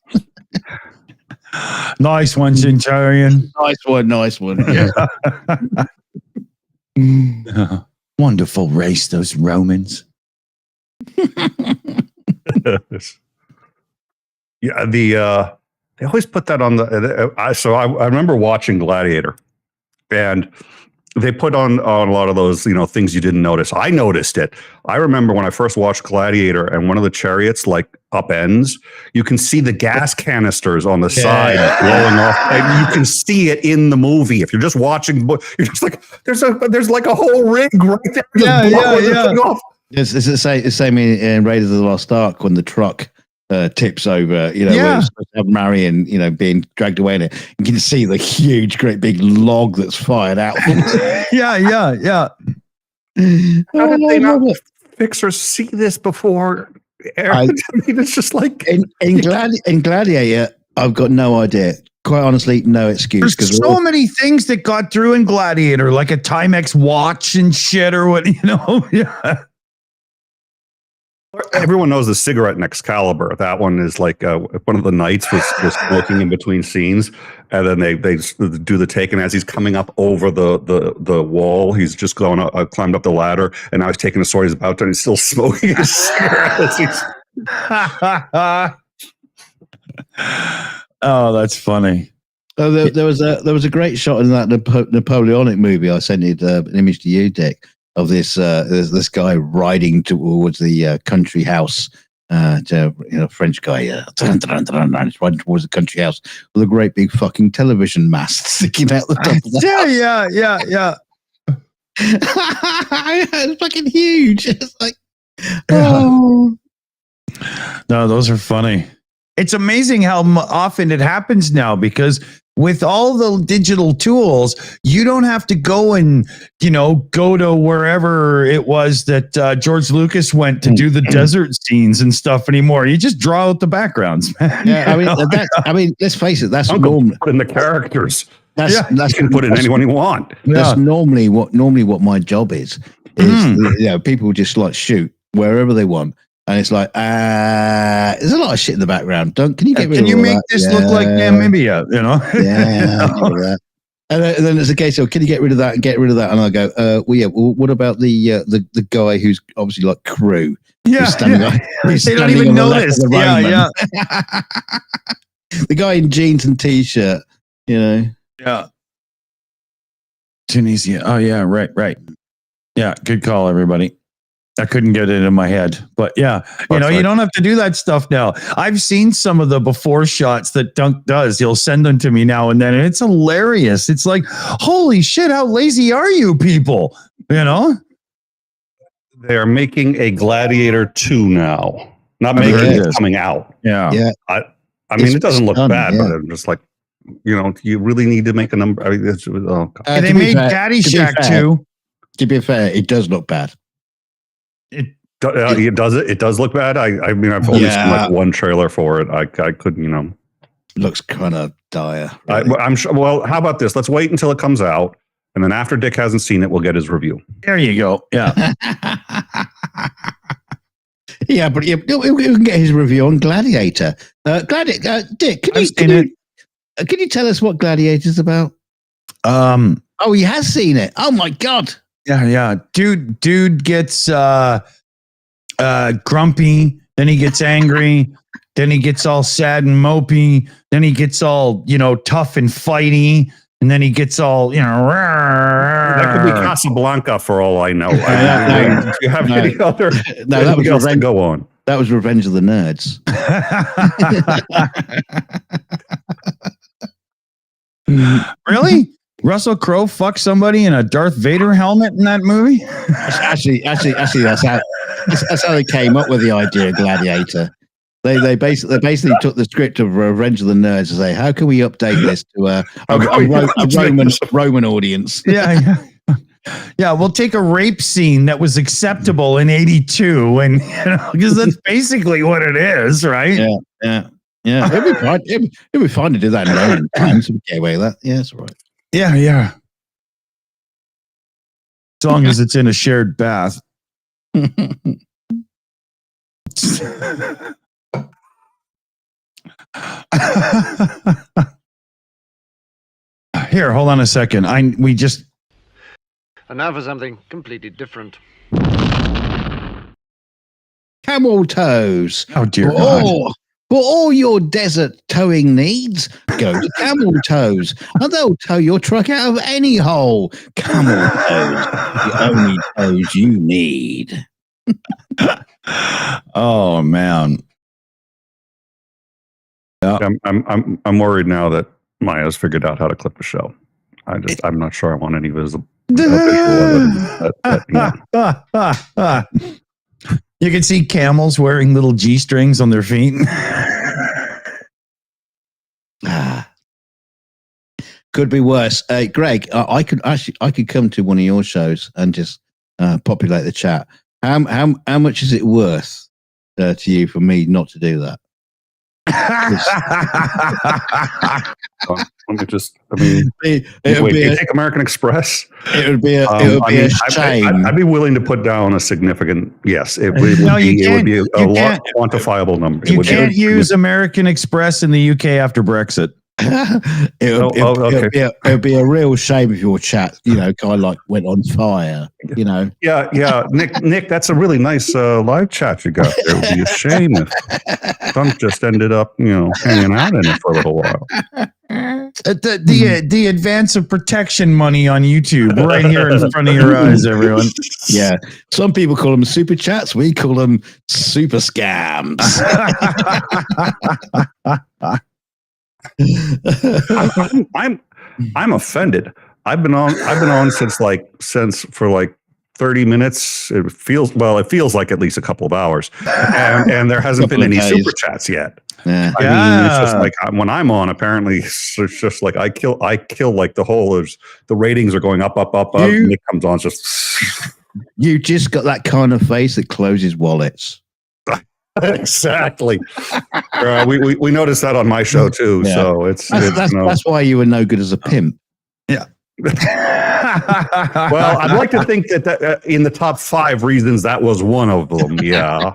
Nice one, Centurion. Nice one. Yeah. Wonderful race, those Romans. Yeah, they always put that on so I remember watching Gladiator, and they put on a lot of those, you know, things you didn't notice. I noticed it. I remember when I first watched Gladiator and one of the chariots like upends, you can see the gas canisters on the side blowing off. And you can see it in the movie. If you're just watching, you're just like, there's like a whole rig right there. Yeah. It's the same in Raiders of the Lost Ark when the truck tips over, you know, where it's supposed to have Marion, you know, being dragged away in it. You can see the huge, great big log that's fired out. Yeah. How did they not fixers see this before? I mean, it's just like in Gladiator, I've got no idea. Quite honestly, no excuse. There's so many things that got through in Gladiator, like a Timex watch and shit, or what, you know. Yeah. Everyone knows the cigarette in Excalibur. That one is like one of the knights was smoking in between scenes, and then they do the take, and as he's coming up over the wall, he's just going climbed up the ladder, and now he's taking a sword. He's about to, and he's still smoking his cigarette. As he's... Oh, that's funny. Oh, there was a great shot in that Napoleonic movie. I sent you an image to you, Dick, of this guy riding towards the country house. French guy, it's riding towards the country house with a great big fucking television mast sticking out the top of the house. Yeah. It's fucking huge. It's like, oh. No, those are funny. It's amazing how often it happens now, because with all the digital tools, you don't have to go and, go to wherever it was that George Lucas went to do the desert scenes and stuff anymore. You just draw out the backgrounds, man. Yeah, I mean, let's face it, that's normal. Put in the characters. You can put in anyone you want. That's normally what my job is. People just like shoot wherever they want. And it's like, there's a lot of shit in the background. Can you get rid of Can you make that? this look like Namibia? Yeah. And then there's a case of, can you get rid of that and get rid of that? And I go, what about the guy who's obviously like crew? Yeah. They don't even know this. Yeah. The guy in jeans and t-shirt, Yeah. Tunisia. Oh yeah, right. Yeah, good call, everybody. I couldn't get it in my head, but yeah, you don't have to do that stuff now. I've seen some of the before shots that Dunk does. He'll send them to me now and then, and it's hilarious. It's like, holy shit, how lazy are you people? They're making a Gladiator 2 now. Not making it, coming out. Yeah. I mean, it doesn't look bad, but I'm just like, you really need to make a number. I mean, they made Caddyshack 2. To be fair, it does look bad. It does look bad. I mean, I've only seen like one trailer for it. I couldn't, looks kind of dire. Really. I'm sure. Well, how about this? Let's wait until it comes out, and then after Dick hasn't seen it, we'll get his review. There you go. Yeah. Yeah, but we can get his review on Gladiator. Dick, can you tell us what Gladiator's about? Oh, he has seen it. Oh my god. Yeah. Dude gets grumpy, then he gets angry, then he gets all sad and mopey, then he gets all, tough and fighty, and then he gets all, That could be Casablanca for all I know. Do you have any other? No, that was else to go on. That was Revenge of the Nerds. Really? Russell Crowe fucked somebody in a Darth Vader helmet in that movie? Actually, that's how they came up with the idea of Gladiator. They basically took the script of Revenge of the Nerds and say, how can we update this to a Roman audience? Yeah. Yeah, we'll take a rape scene that was acceptable in 82, and because that's basically what it is, right? Yeah. It'd be fine. It'd be fine to do that in Roman times. We get away with that. Yeah, that's all right. Yeah. As long as it's in a shared bath. Here, hold on a second. And now for something completely different. Camel toes. Oh dear God. For all your desert towing needs, go to Camel Toes, and they'll tow your truck out of any hole. Camel Toes, the only toes you need. Oh man. Yeah. I'm worried now that Maya's figured out how to clip the show. I'm not sure I want any visual evidence. You can see camels wearing little G-strings on their feet. Could be worse. Greg, I could come to one of your shows and just populate the chat. How much is it worth to you for me not to do that? Let me just. I mean, wait, do you take American Express? It would be a shame. I'd be willing to put down a significant yes. It would be a quantifiable number. You can't use American Express in the UK after Brexit. It would be a real shame if your chat, kind of like went on fire. Yeah. Nick, that's a really nice live chat you got there. It would be a shame if Dunk just ended up, hanging out in it for a little while. The advance of protection money on YouTube right here in front of your eyes, everyone. Yeah. Some people call them super chats. We call them super scams. I'm offended. I've been on since for 30 minutes. It feels like at least a couple of hours, and there hasn't been any super chats yet. Yeah. I mean, it's just like when I'm on, apparently it's just like I kill like the whole the ratings are going up. Nick comes on, just you just got that kind of face that closes wallets. Exactly. We noticed that on my show too. Yeah. So that's why you were no good as a pimp. Yeah. Well, I'd like to think that in the top 5 reasons that was one of them. Yeah.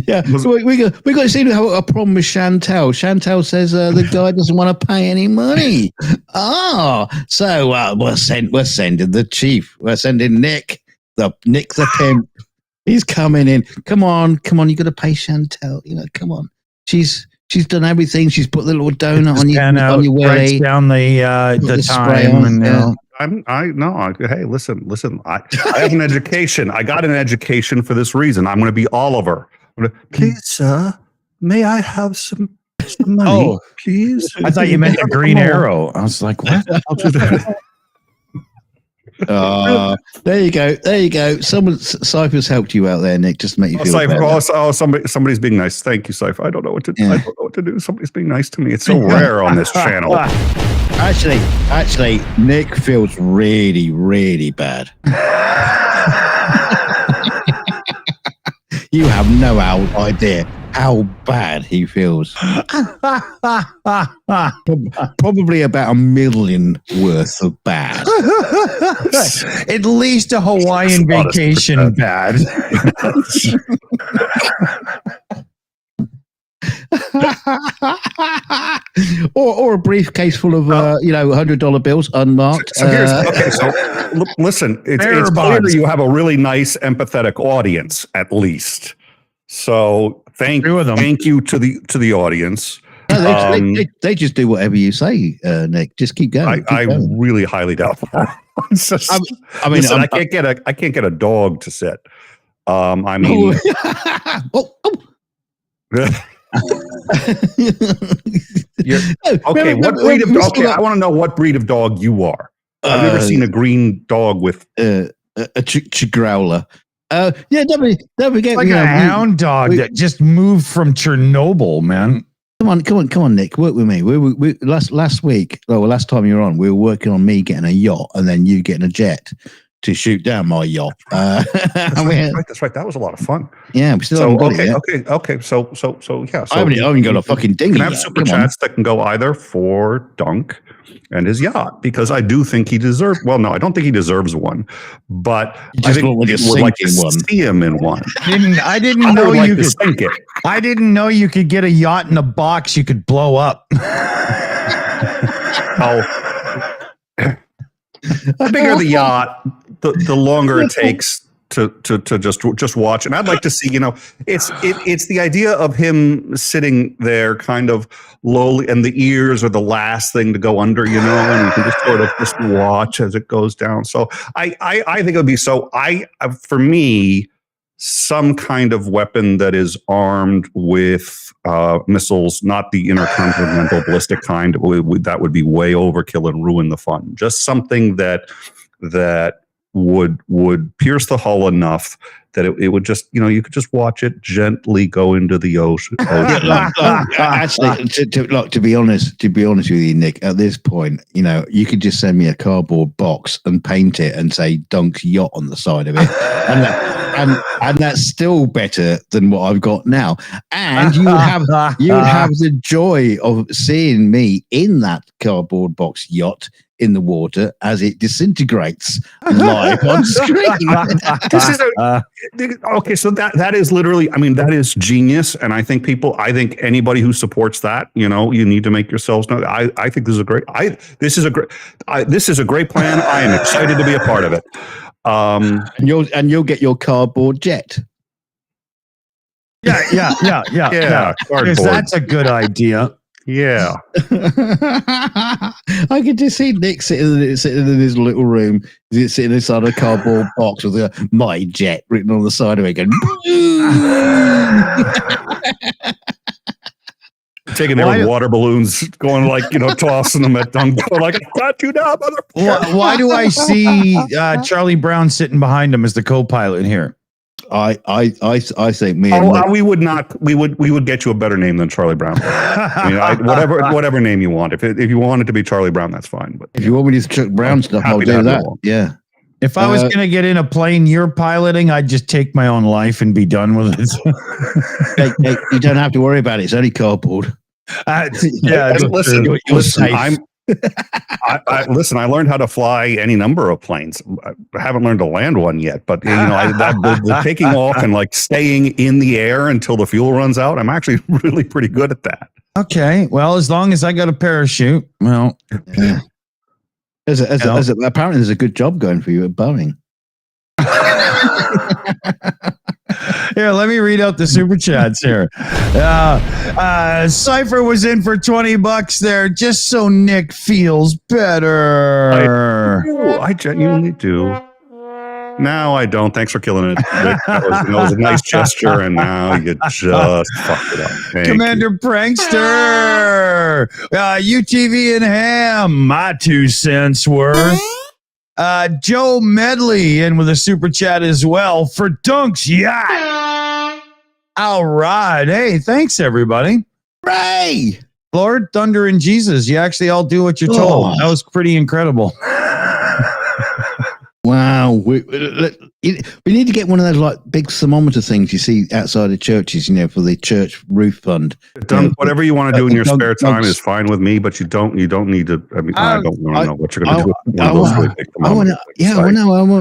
Yeah. So we got to see a problem with Chantel. Chantel says the guy doesn't want to pay any money. So we're sending the chief. We're sending Nick the pimp. He's coming in. Come on. You got to pay Chantel. Come on. She's done everything. She's put the little donut on your way. Writes down the time. Hey, listen. I have an education. I got an education for this reason. I'm going to be Oliver. Please, sir, may I have some money, please? I thought you meant a Green Arrow. I was like, what? There you go. Cypher's helped you out there, Nick, just to make you feel better. Somebody's being nice. Thank you, Cypher. I don't know what to do. I don't know what to do. Somebody's being nice to me. It's so rare on this channel. Actually, Nick feels really, really bad. You have no idea how bad he feels. Probably about $1 million worth of bad. At least a Hawaiian vacation bad. or a briefcase full of $100 bills unmarked. So listen, it's clear you have a really nice, empathetic audience, at least. So thank you to the audience. No, they just do whatever you say, Nick. Just keep going. I really highly doubt that. I can't get a dog to sit. I mean. Okay, what breed of dog? Okay, I want to know what breed of dog you are. I've never seen a green dog with a growler. Don't forget, like a hound dog that just moved from Chernobyl, man. Come on, Nick, work with me. We last week, last time you were on, we were working on me getting a yacht and then you getting a jet to shoot down my yacht. That's right. That was a lot of fun. Yeah, we still okay. So yeah. So I haven't got a fucking dinghy. You can have super chats that can go either for Dunk and his yacht, because I do think he deserves. Well, no, I don't think he deserves one, but I think he would like to see him in one. I didn't know you could sink it. I didn't know you could get a yacht in a box you could blow up. The bigger the yacht, the longer it takes to just watch. And I'd like to see, it's the idea of him sitting there kind of lowly, and the ears are the last thing to go under, and you can just sort of just watch as it goes down. So I think it would be for me, some kind of weapon that is armed with missiles, not the intercontinental ballistic kind. That would be way overkill and ruin the fun. Just something that would pierce the hull enough that it would just, you could just watch it gently go into the ocean. Actually, to be honest with you, Nick, at this point, you could just send me a cardboard box and paint it and say Dunk's Yacht on the side of it, and that's still better than what I've got now. And you would have the joy of seeing me in that cardboard box yacht in the water as it disintegrates live on screen. Okay, so that is literally, that is genius, and I think anybody who supports that, you need to make yourselves know. I think this is a great plan. I am excited to be a part of it. And you'll get your cardboard jet. Yeah. Because that's a good idea. Yeah. I could just see Nick sitting in his little room, sitting inside a cardboard box with a "My Jet" written on the side of it, going. Taking their water balloons, going tossing them at Dunk, like, I got you now, motherfucker. Why do I see Charlie Brown sitting behind him as the co-pilot here? I think me. We would get you a better name than Charlie Brown. Whatever name you want. If you want it to be Charlie Brown, that's fine. But if you want me to Chuck Brown stuff, I'll do that. Yeah. If I was going to get in a plane you're piloting, I'd just take my own life and be done with it. Hey, you don't have to worry about it. It's only cardboard. Listen, I learned how to fly any number of planes. I haven't learned to land one yet, but the taking off and staying in the air until the fuel runs out, I'm actually really pretty good at that. Okay, well, as long as I got a parachute, well, yeah. Apparently, there's a good job going for you at Boeing. Here, let me read out the super chats here. Cypher was in for $20 there, just so Nick feels better. I genuinely do. No, I don't. Thanks for killing it. That was a nice gesture, and now you just fucked it up. Commander Prankster, UTV and Ham, my 2 cents worth. Joe Medley in with a super chat as well for Dunk's Yacht. All right. Hey, thanks, everybody. Ray! Lord, Thunder, and Jesus. You actually all do what you're told. That was pretty incredible. Wow. We need to get one of those big thermometer things you see outside of churches, for the church roof fund. Whatever you want to do in your spare time is fine with me, but you don't need to. I don't want to know what you're going to do with one of those really big thermometers.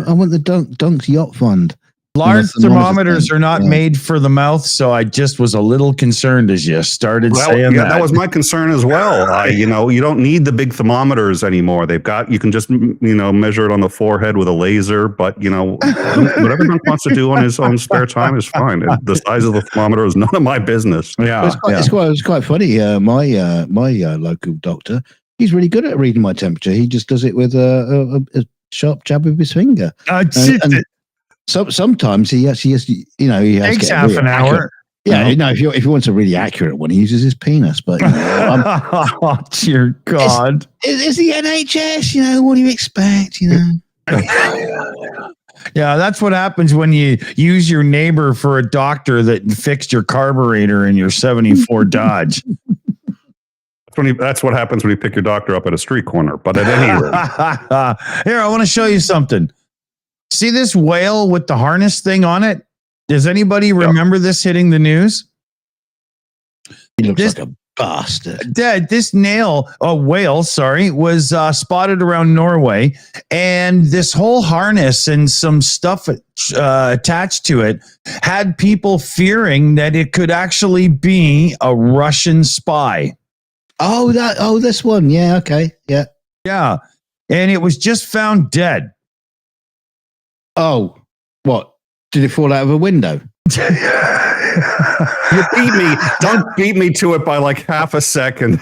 I want the Dunk's Yacht Fund. Large thermometers are not made for the mouth, so I just was a little concerned as you started saying that. That was my concern as well. You don't need the big thermometers anymore. You can just measure it on the forehead with a laser. But whatever Dunk wants to do on his own spare time is fine. The size of the thermometer is none of my business. Yeah, it's quite funny. My local doctor, he's really good at reading my temperature. He just does it with a sharp jab of his finger. So sometimes he actually has to, he has takes half an hour. Yeah, if he wants a really accurate one, he uses his penis. But oh dear God, it's the NHS. What do you expect? Yeah, that's what happens when you use your neighbor for a doctor that fixed your carburetor in your '74 Dodge. That's what happens when you pick your doctor up at a street corner. But at any rate, here, I want to show you something. See this whale with the harness thing on it? Does anybody remember this hitting the news? He looks like a bastard. This whale, was spotted around Norway, and this whole harness and some stuff attached to it had people fearing that it could actually be a Russian spy. This one. Yeah, okay. Yeah. Yeah. And it was just found dead. Oh, what? Did it fall out of a window? You beat me. Don't beat me to it by half a second.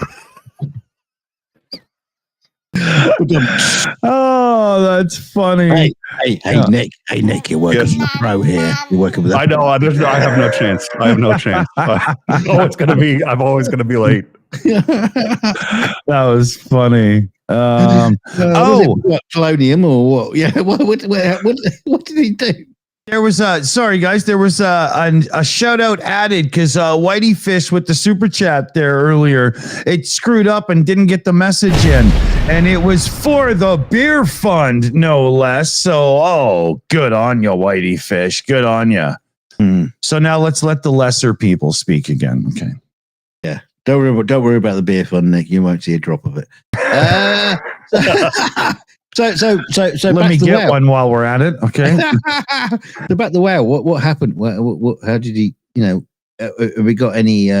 Oh, that's funny. Hey, Nick. Hey, Nick, you're working with the pro here. You're working with. I know. I have no chance. I'm always going to be late. That was funny. What polonium or what? Yeah, what did he do? There was sorry guys, there was a shout out added because Whitey Fish with the super chat there earlier, it screwed up and didn't get the message in, and it was for the beer fund, no less. So, good on you, Whitey Fish. Good on you. So now let's let the lesser people speak again. Okay. Yeah. Don't worry about the beer fund, Nick. You won't see a drop of it. So let me get one while we're at it. Okay. So back the whale. What happened? What? How did he? Have we got any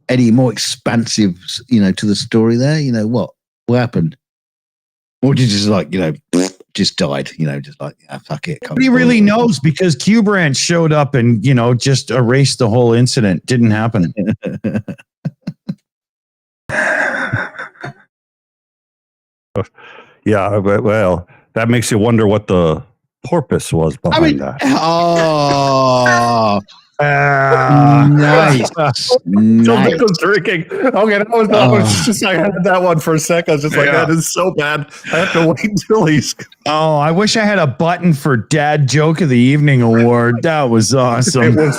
any more expansive? To the story there. What happened? Or did you just just died? Just like fuck it. Nobody really knows because Q Branch showed up and just erased the whole incident. Didn't happen. Yeah, well, that makes you wonder what the purpose was behind that. Oh, nice. Nick was drinking. Okay, that was just, I had that one for a second. I was just like, that is so bad. I have to wait until he's. Oh, I wish I had a button for Dad Joke of the Evening Award. That was awesome. But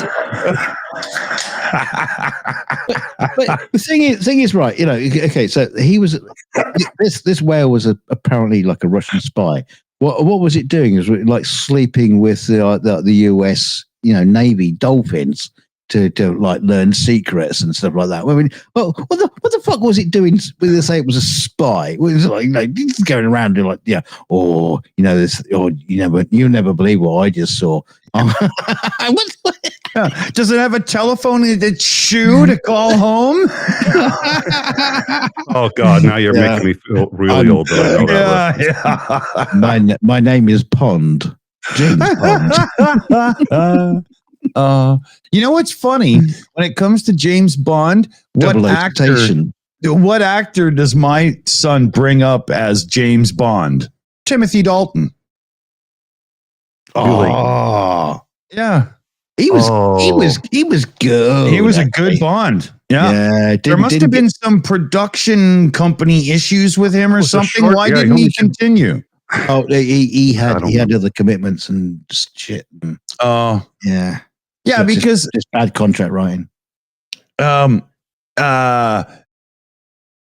the thing is, right? Okay. So he was. This whale was apparently like a Russian spy. What was it doing? It was like sleeping with the U.S. Navy dolphins to like learn secrets and stuff like that. I mean, well, what the fuck was it doing? When they say it was a spy, it was like going around doing like this, or you never believe what I just saw. Does it have a telephone in its shoe to call home? Oh God! Now you're making me feel really old. My name is Pond. James Pond. You know what's funny when it comes to James Bond? What actor does my son bring up as James Bond? Timothy Dalton. Oh, yeah. He was good. He was a good Bond. Yeah. There must have been some production company issues with him or something. Why didn't he continue? Oh, he had other commitments and shit. Oh, yeah. Yeah, because just bad contract writing.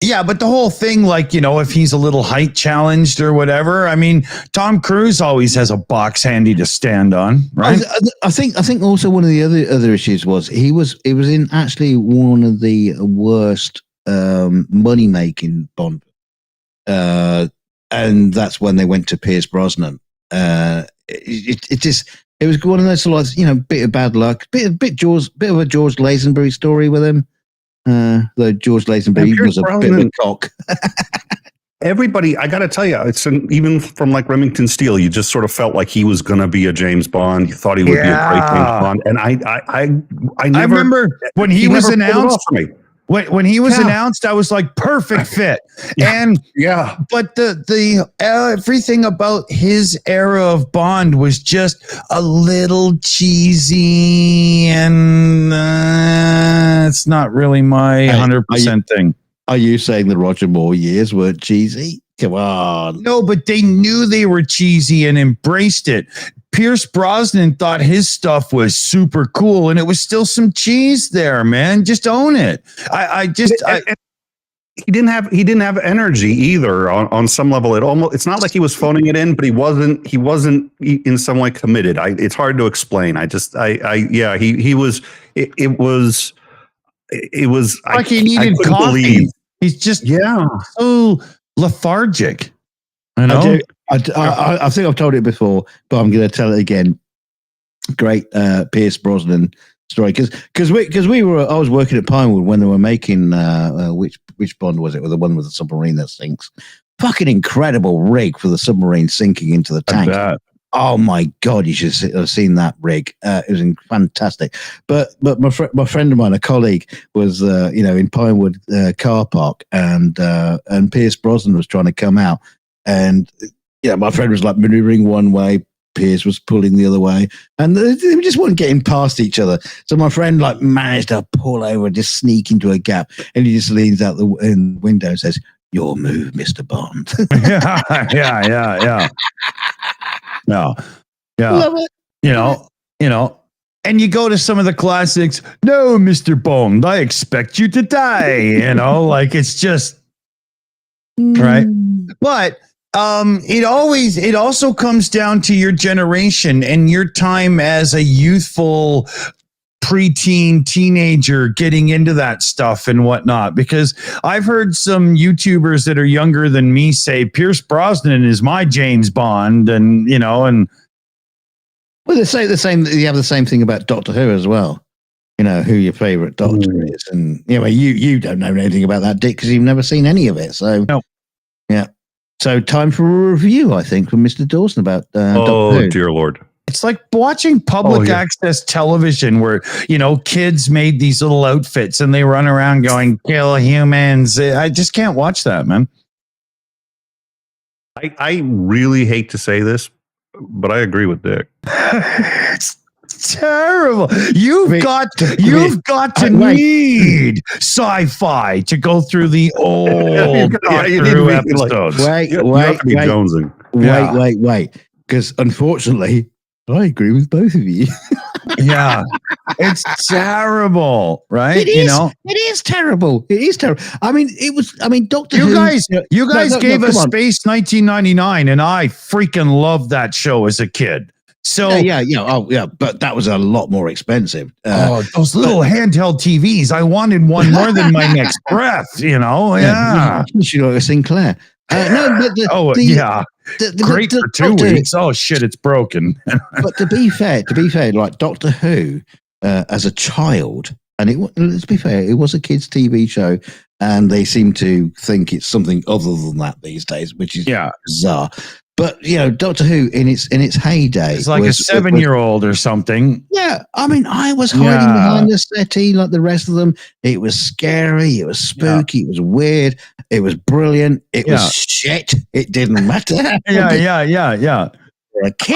Yeah, but the whole thing, if he's a little height challenged or whatever, I mean, Tom Cruise always has a box handy to stand on, right? I think also one of the other issues was he was in actually one of the worst money making Bond, and that's when they went to Pierce Brosnan. It was one of those sort of bit of bad luck, bit of a George Lazenby story with him. Though George Lazenby was a bit of a cock. Everybody, I got to tell you, even from like Remington Steele, you just sort of felt like he was going to be a James Bond. You thought he would be a great James Bond, and I remember when he was announced. When he was announced, I was like, perfect fit. But the everything about his era of Bond was just a little cheesy, and it's not really my 100% thing. Are you saying the Roger Moore years were cheesy? Come on. No, but they knew they were cheesy and embraced it. Pierce Brosnan thought his stuff was super cool, and it was still some cheese there, man. Just own it. He didn't have energy either on some level. It's not like he was phoning it in, but he wasn't in some way committed. It's hard to explain. He was like he needed coffee. He's just so lethargic. I know. I think I've told it before, but I'm going to tell it again. Great Pierce Brosnan story because I was working at Pinewood when they were making which Bond was it? Or the one with the submarine that sinks? Fucking incredible rig for the submarine sinking into the tank. Oh my God, you should have seen that rig. It was fantastic. But my friend of mine, a colleague, was in Pinewood car park, and Pierce Brosnan was trying to come out, and my friend was like maneuvering one way, Pierce was pulling the other way, and they just weren't getting past each other. So my friend managed to pull over, just sneak into a gap, and he just leans out the window and says, Your move, Mr. Bond. Yeah. Love it. You know, and you go to some of the classics. No, Mr. Bond, I expect you to die. Like it's just right. But it also comes down to your generation and your time as a youthful preteen teenager getting into that stuff and whatnot, because I've heard some YouTubers that are younger than me say Pierce Brosnan is my James Bond, and Well, they say the same. You have the same thing about Doctor Who as well. Who your favorite Doctor is, and you don't know anything about that, Dick, because you've never seen any of it. So no. Yeah. So time for a review, I think, from Mr. Dawson about Doctor Who. Dear Lord. It's like watching public access television where, kids made these little outfits and they run around going, kill humans. I just can't watch that, man. I really hate to say this, but I agree with Dick. It's terrible. You've got to need sci-fi to go through the old Doctor Who episodes. Wait. Because unfortunately, I agree with both of you. Yeah, it's terrible, right? It is terrible. It is terrible. Doctor You Who. guys gave us Space 1999, and I freaking loved that show as a kid. So but that was a lot more expensive. Those little handheld TVs! I wanted one more than my next breath. Yeah. You should go to Sinclair. Great for 2 weeks. Oh shit, it's broken. But to be fair, like Doctor Who, as a child, and let's be fair, it was a kids' TV show, and they seem to think it's something other than that these days, which is bizarre. But Doctor Who in its heyday, it's like a 7-year-old or something. Yeah, I was hiding behind the settee like the rest of them. It was scary. It was spooky. It was weird. It was brilliant. It was shit. It didn't matter. Yeah.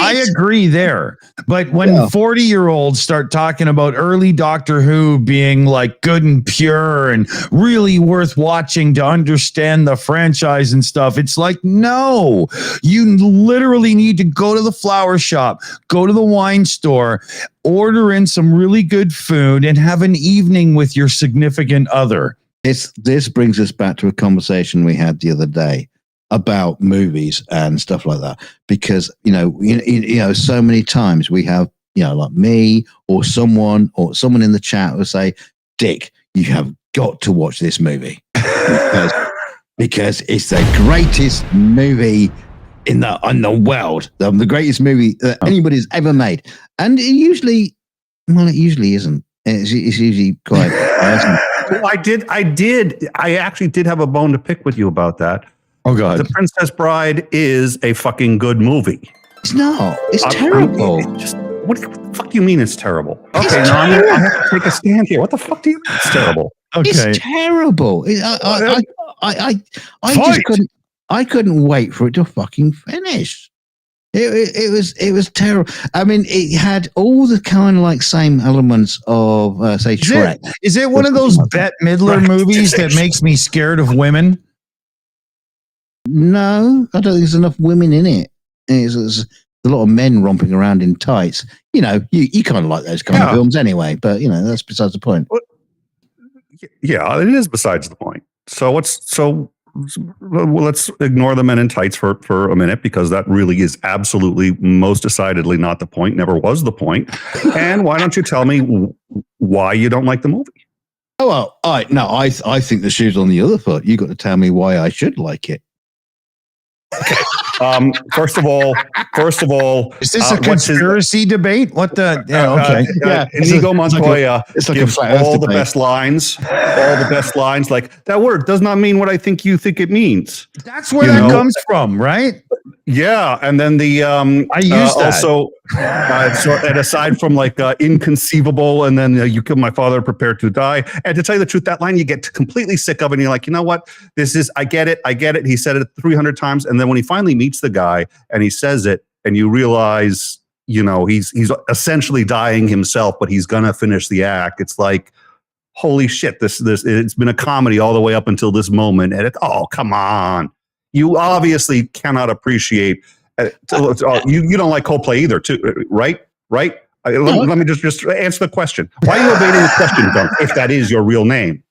I agree there. But when 40-year-olds start talking about early Doctor Who being like good and pure and really worth watching to understand the franchise and stuff, it's like, no, you literally need to go to the flower shop, go to the wine store, order in some really good food, and have an evening with your significant other. This brings us back to a conversation we had the other day about movies and stuff like that, because so many times we have like me or someone in the chat will say, Dick, you have got to watch this movie because it's the greatest movie in the world, the greatest movie that anybody's ever made. And it usually isn't. It's usually quite I actually did have a bone to pick with you about that. Oh God! The Princess Bride is a fucking good movie. It's not. It's terrible. What the fuck do you mean it's terrible? Okay, now I have to take a stand here. What the fuck do you mean it's terrible? Okay. It's terrible. I couldn't wait for it to fucking finish. It was terrible. It had all the kind of like same elements of say Shrek. Is it one of those Bette Midler movies that makes me scared of women? No, I don't think there's enough women in it. There's a lot of men romping around in tights. You kind of like those kind of films anyway, but that's besides the point. Yeah, it is besides the point. Let's ignore the men in tights for a minute, because that really is absolutely, most decidedly not the point, never was the point. And why don't you tell me why you don't like the movie? Oh, well, I think the shoe's on the other foot. You got to tell me why I should like it. First of all, is this a conspiracy debate? What the? Inigo Montoya gives all the debate. best lines. All the best lines. Like, that word does not mean what I think you think it means. That's where that comes from, right? Yeah, and then the I use that. Also. And aside from like inconceivable, and then you killed my father, prepared to die. And to tell you the truth, that line you get completely sick of, and you're like, you know what? I get it. He said it 300 times, and then when he finally meets the guy and he says it, and you realize, he's essentially dying himself, but he's gonna finish the act. It's like, holy shit, this it's been a comedy all the way up until this moment, and oh, come on, you obviously cannot appreciate. You don't like Coldplay either, too, right? Let me just answer the question. Why are you evading the question, Dunk, if that is your real name?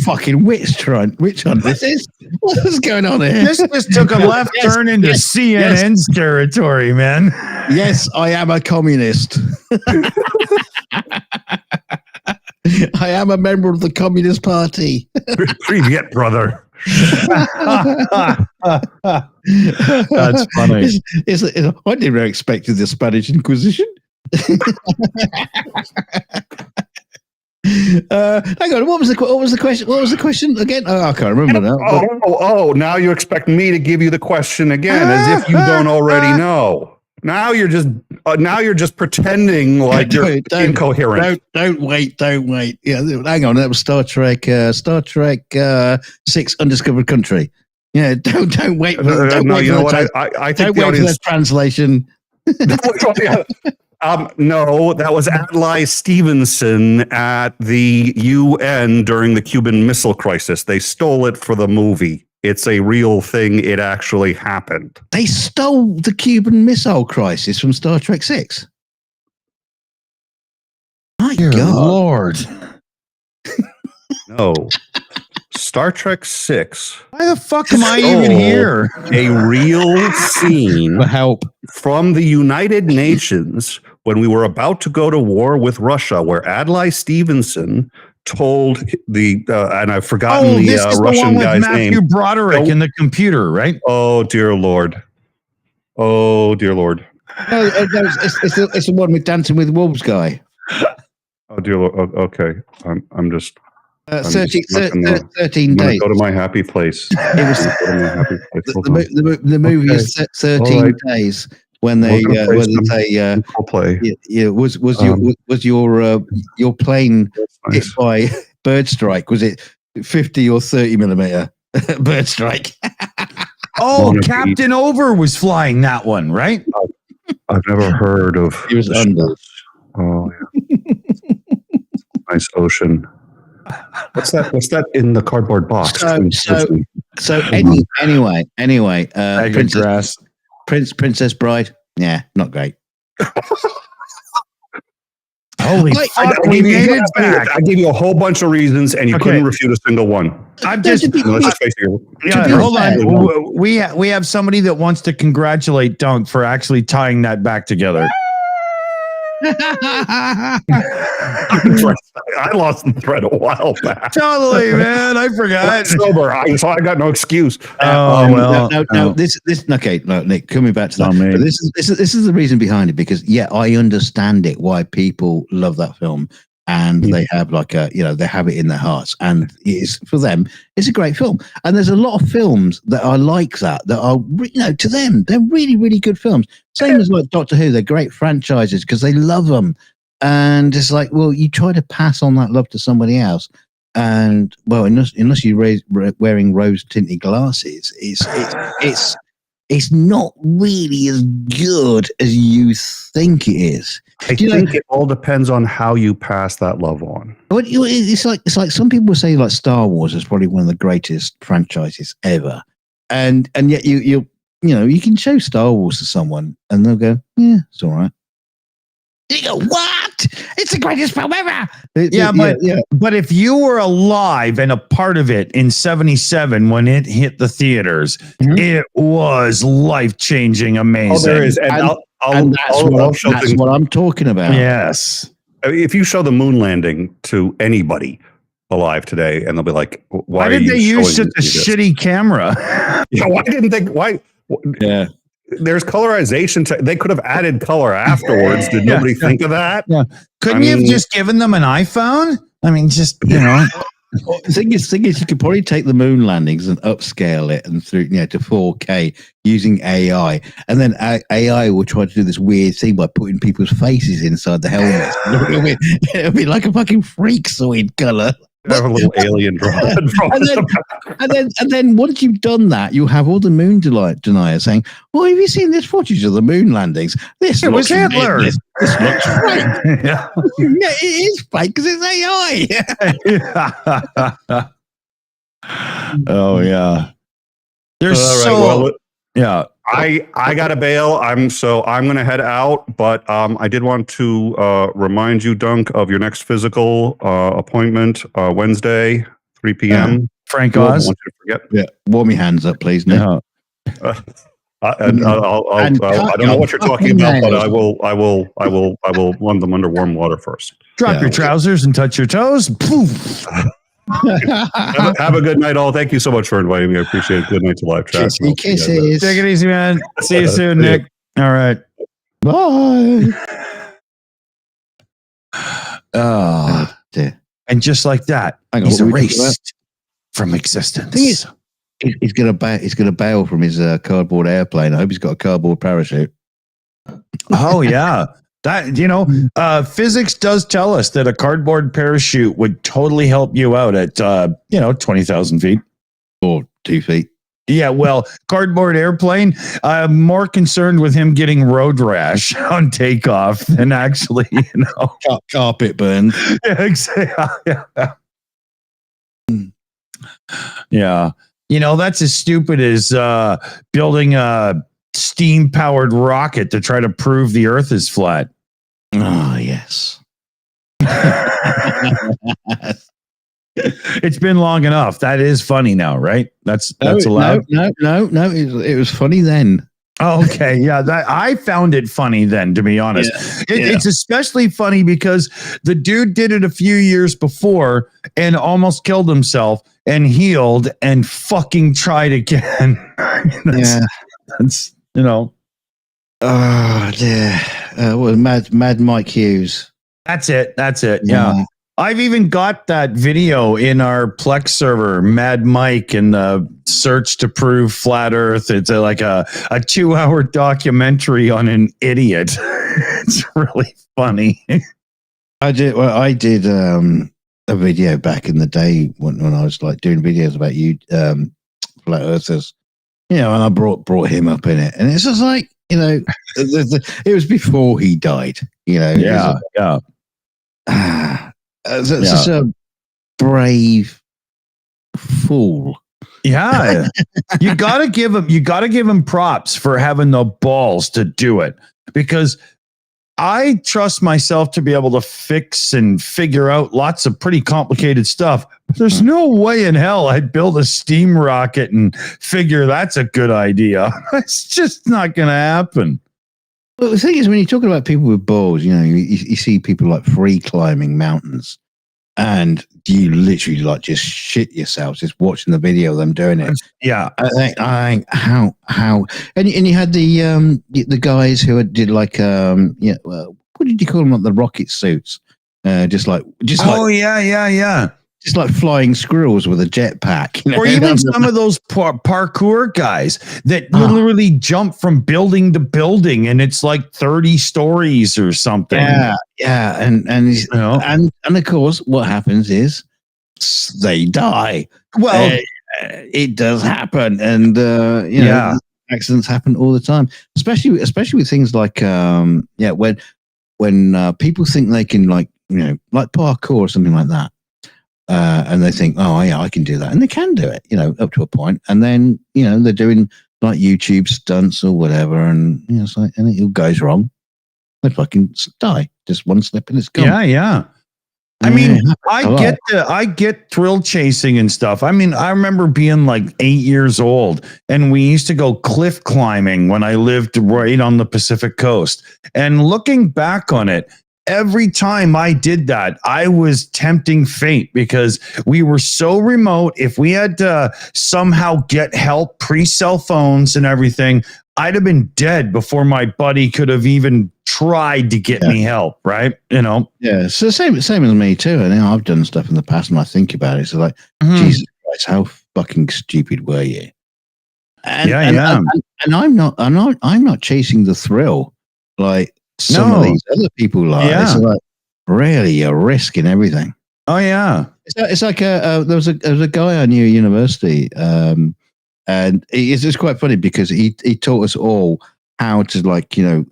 Fucking witch hunt this is. What's going on here? This just took a left turn into CNN's territory, man. Yes, I am a communist. I am a member of the Communist Party. Привет, brother. That's funny. I never expected the Spanish Inquisition. Hang on, what was the question? What was the question again? Oh, I can't remember now. Oh! Now you expect me to give you the question again, as if you don't already know. Now you're just pretending like you're incoherent. Don't wait. Yeah, hang on. That was Star Trek 6: Undiscovered Country. Yeah, don't wait. No, you know what? I think the audience translation. No, that was Adlai Stevenson at the UN during the Cuban Missile Crisis. They stole it for the movie. It's a real thing. It actually happened. They stole the Cuban Missile Crisis from Star Trek 6. My Dear God. Lord. No. Star Trek 6. Why the fuck am I even here? A real scene Help. from the United Nations when we were about to go to war with Russia, where Adlai Stevenson told the and I've forgotten this is Russian the one with guy's Matthew name. Broderick in the computer, right? Oh dear Lord! Oh dear Lord! No, it's the one with Dancing with Wolves guy. Oh dear Lord! Oh, okay, I'm just 13 I'm days. go to my happy place. It was the movie is 13 days when they play. Was your plane hit by bird strike? Was it 50 or 30 millimeter bird strike? Oh, Captain Over was flying that one, right? I've never heard of. He was under. Oh, yeah. Nice ocean. What's that in the cardboard box? Anyway, Princess Bride. Yeah, not great. Holy fuck, we made it back. I gave you a whole bunch of reasons, and you couldn't refute a single one. I'm just let's just face it. hold on. We have somebody that wants to congratulate Dunk for actually tying that back together. I lost the thread a while back. Totally, man. I forgot. I'm sober, so I got no excuse. Nick, coming back to that. But this is the reason behind it, because I understand it why people love that film, and they have they have it in their hearts, and it's for them. It's a great film, and there's a lot of films that are like that are to them they're really, really good films. Same as like Doctor Who, they're great franchises because they love them, and it's like, well, you try to pass on that love to somebody else, and well, unless you're wearing rose tinted glasses, it's not really as good as you think it is. I think it all depends on how you pass that love on. It's like some people say like Star Wars is probably one of the greatest franchises ever, and yet you can show Star Wars to someone and they'll go, yeah, it's all right. You go, what? It's the greatest film ever. But if you were alive and a part of it in '77 when it hit the theaters, it was life-changing, amazing. Oh, there is, and that's what I'm talking about. Yes. If you show the moon landing to anybody alive today, and they'll be like, "Why did they use such a shitty camera?" Yeah, why didn't they? Why? Yeah. There's colorization. They could have added color afterwards. Did nobody think of that? Yeah. Couldn't you have just given them an iPhone? I mean, just, Well, the thing is, you could probably take the moon landings and upscale it and through to 4K using AI, and then AI will try to do this weird thing by putting people's faces inside the helmet. It'll be like a fucking freakazoid color. have a little alien draw. and then once you've done that, you'll have all the moon deniers saying, "Well, have you seen this footage of the moon landings? This It was looks Hitler. This looks fake. Yeah. Yeah, it is fake because it's AI." Oh yeah. There's All right, so well, yeah. I got to bail. I'm going to head out, but I did want to remind you, Dunk, of your next physical appointment Wednesday, 3 p.m. Frank I don't Oz. want you to forget. Yeah, warm your hands up, please, Nick. Yeah. I don't know what you're talking about, but I will run them under warm water first. Drop your trousers and touch your toes. Poof. Have a good night, all. Thank you so much for inviting me. I appreciate it. Good night to live chat. Kisses. Take it easy, man. See you soon, Nick. All right. Bye. And just like that, Hang on, he's what were we talking erased from existence. Thing is, he's gonna bail from his cardboard airplane. I hope he's got a cardboard parachute. Oh yeah. That, physics does tell us that a cardboard parachute would totally help you out at 20,000 feet or 2 feet. Yeah, well, cardboard airplane. I'm more concerned with him getting road rash on takeoff than actually, carpet burn. Yeah, exactly. Yeah. That's as stupid as building a steam-powered rocket to try to prove the Earth is flat. Oh, yes. It's been long enough. That is funny now, right? That's allowed. No. It was funny then. Oh, okay. Yeah. I found it funny then, to be honest. Yeah. It's especially funny because the dude did it a few years before and almost killed himself and healed and fucking tried again. That's Oh, dear. Mad Mike Hughes. That's it. Yeah. I've even got that video in our Plex server, Mad Mike, and the search to prove flat Earth. It's like a 2-hour documentary on an idiot. It's really funny. I did a video back in the day when I was like doing videos about you flat earthers, and I brought him up in it, and it's just like it was before he died, Such a brave fool. Yeah. you gotta give him props for having the balls to do it, because I trust myself to be able to fix and figure out lots of pretty complicated stuff. But there's no way in hell I'd build a steam rocket and figure that's a good idea. It's just not going to happen. Well, the thing is, when you're talking about people with balls, you see people like free climbing mountains, and you literally like just shit yourselves just watching the video of them doing it. Yeah, I think how and you had the guys who did like what did you call them, like the rocket suits? Just like flying squirrels with a jetpack, or even some of those parkour guys that literally jump from building to building, and it's like 30 stories or something. Yeah, and of course, what happens is they die. Well, it does happen, and accidents happen all the time, especially with things like when people think they can like parkour or something like that. And they think, oh yeah, I can do that, and they can do it, up to a point, and then they're doing like YouTube stunts or whatever, and it's like, and it all goes wrong. They fucking die, just one slip and it's gone. Yeah. I mean, I get thrill chasing and stuff. I mean, I remember being like 8 years old, and we used to go cliff climbing when I lived right on the Pacific coast. And looking back on it, every time I did that, I was tempting fate, because we were so remote. If we had to somehow get help pre-cell phones and everything, I'd have been dead before my buddy could have even tried to get me help, right? Yeah, so same as me too. And I've done stuff in the past, and I think about it. So like, Jesus Christ, how fucking stupid were you? And I'm not chasing the thrill like some of these other people are. It's like, really, you're risking everything. Oh yeah. It's like there was a guy I knew at university, and it's quite funny because he taught us all how to, like, I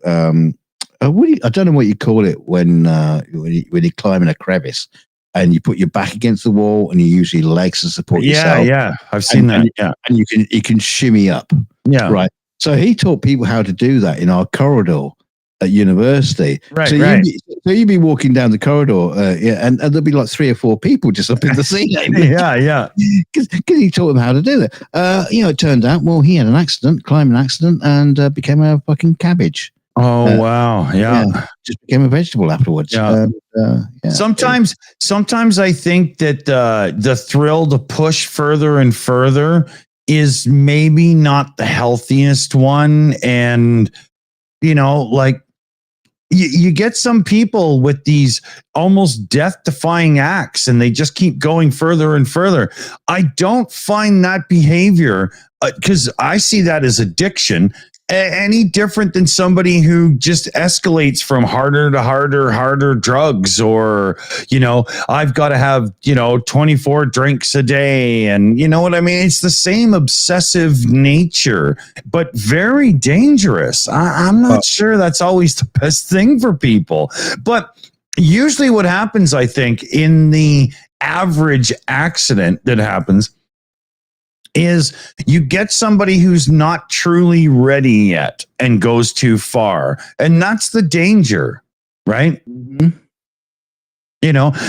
don't know what you call it when you climb in a crevice and you put your back against the wall and you use your legs to support yourself. Yeah, I've seen that. And you can shimmy up. Yeah, right. So he taught people how to do that in our corridor at university. Right, so right. You'd be walking down the corridor, and there'll be like 3 or 4 people just up in the ceiling. yeah. Because he taught them how to do that. It turned out, well, he had an accident, climbing accident, and became a fucking cabbage. Oh wow, yeah. Just became a vegetable afterwards. Yeah. Sometimes I think that the thrill to push further and further is maybe not the healthiest one, and like you get some people with these almost death-defying acts, and they just keep going further and further. I don't find that behavior, because I see that as addiction, any different than somebody who just escalates from harder to harder drugs, or I've got to have 24 drinks a day, and you know what I mean. It's the same obsessive nature, but very dangerous. I'm not sure that's always the best thing for people, but usually what happens, I think, in the average accident that happens is you get somebody who's not truly ready yet and goes too far. And that's the danger, right? Mm-hmm.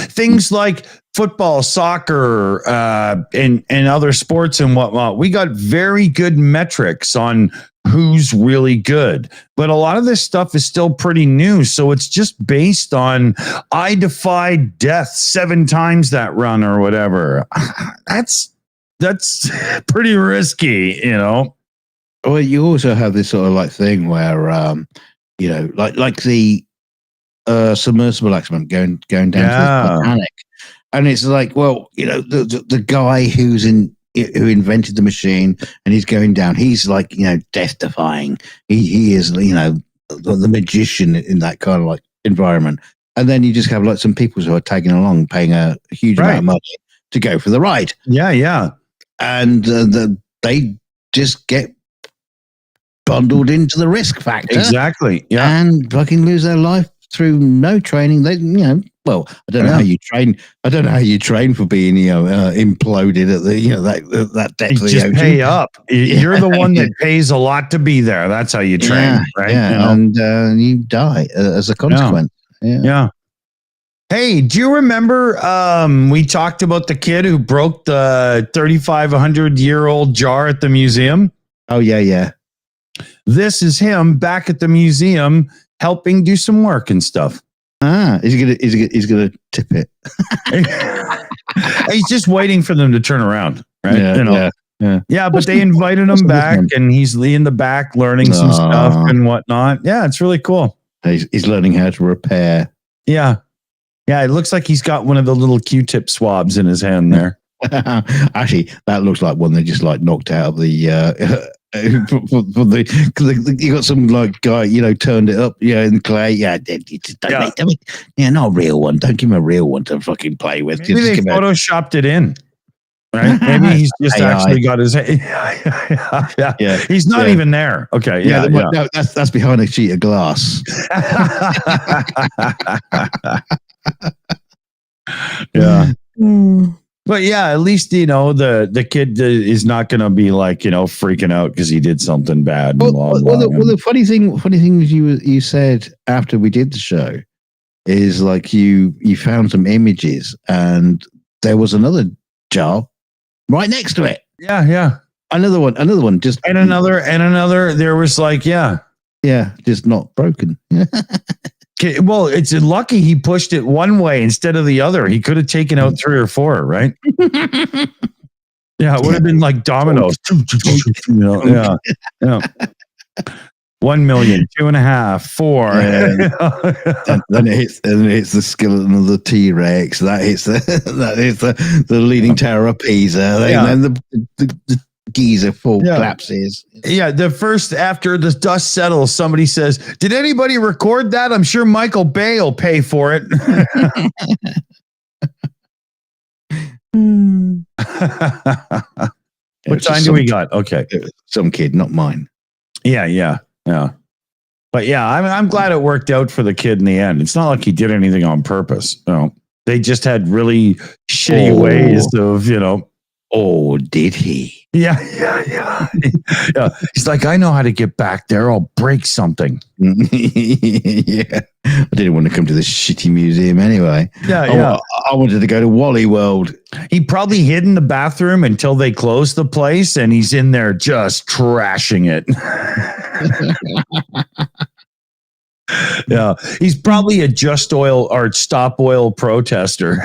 Things like football, soccer, and other sports and whatnot. We got very good metrics on who's really good. But a lot of this stuff is still pretty new. So it's just based on, I defied death 7 times that run or whatever. That's pretty risky, Well, you also have this sort of like thing where, like the submersible accident going down to the Titanic, and it's like, well, the guy who invented the machine and he's going down, he's like, death defying. He is, the magician in that kind of like environment, and then you just have like some people who are tagging along, paying a huge amount of money to go for the ride. Yeah. And they just get bundled into the risk factor. Exactly. Yeah. And fucking lose their life through no training. They, well, I don't know how you train. I don't know how you train for being, imploded at the, that depth of the just ocean. pay up. You're the one that pays a lot to be there. That's how you train, right? Yeah, and you die as a consequence. Yeah. Hey, do you remember we talked about the kid who broke the 3,500-year-old jar at the museum? Oh, yeah. This is him back at the museum helping do some work and stuff. He's gonna tip it. He's just waiting for them to turn around, right? Yeah. But they invited him back, and he's in the back learning some stuff and whatnot. Yeah, it's really cool. He's learning how to repair. Yeah, it looks like he's got one of the little Q-tip swabs in his hand there. Actually, that looks like one they just like knocked out of the. You got some like guy, turned it up, in clay. Not a real one. Don't give him a real one to fucking play with. Maybe they photoshopped it in, right? Maybe he's just actually got his. Yeah. He's not even there. Okay, No, that's behind a sheet of glass. Yeah. But yeah, at least the kid is not going to be like freaking out because he did something bad. The funny thing is you said after we did the show is like you found some images and there was another jar right next to it. Yeah. Another one, just and another. There was like just not broken. Well, it's lucky he pushed it one way instead of the other. He could have taken out 3 or 4, right? Yeah, it would have been like dominoes. Yeah. 1 million, 2.5, 4. Then it hits the skeleton of the T-Rex. That hits the Leaning Tower of Pisa. And then the Giza collapses. Yeah, the first after the dust settles, somebody says, "Did anybody record that? I'm sure Michael Bay will pay for it." What time do we got? Okay. Some kid, not mine. Yeah. But yeah, I'm glad it worked out for the kid in the end. It's not like he did anything on purpose. No, they just had really shitty ways of, Oh, did he? Yeah. He's like, I know how to get back there. I'll break something. Yeah. I didn't want to come to this shitty museum anyway. Yeah. I wanted to go to Wally World. He probably hid in the bathroom until they closed the place, and he's in there just trashing it. Yeah. He's probably a Just Oil or Stop Oil protester.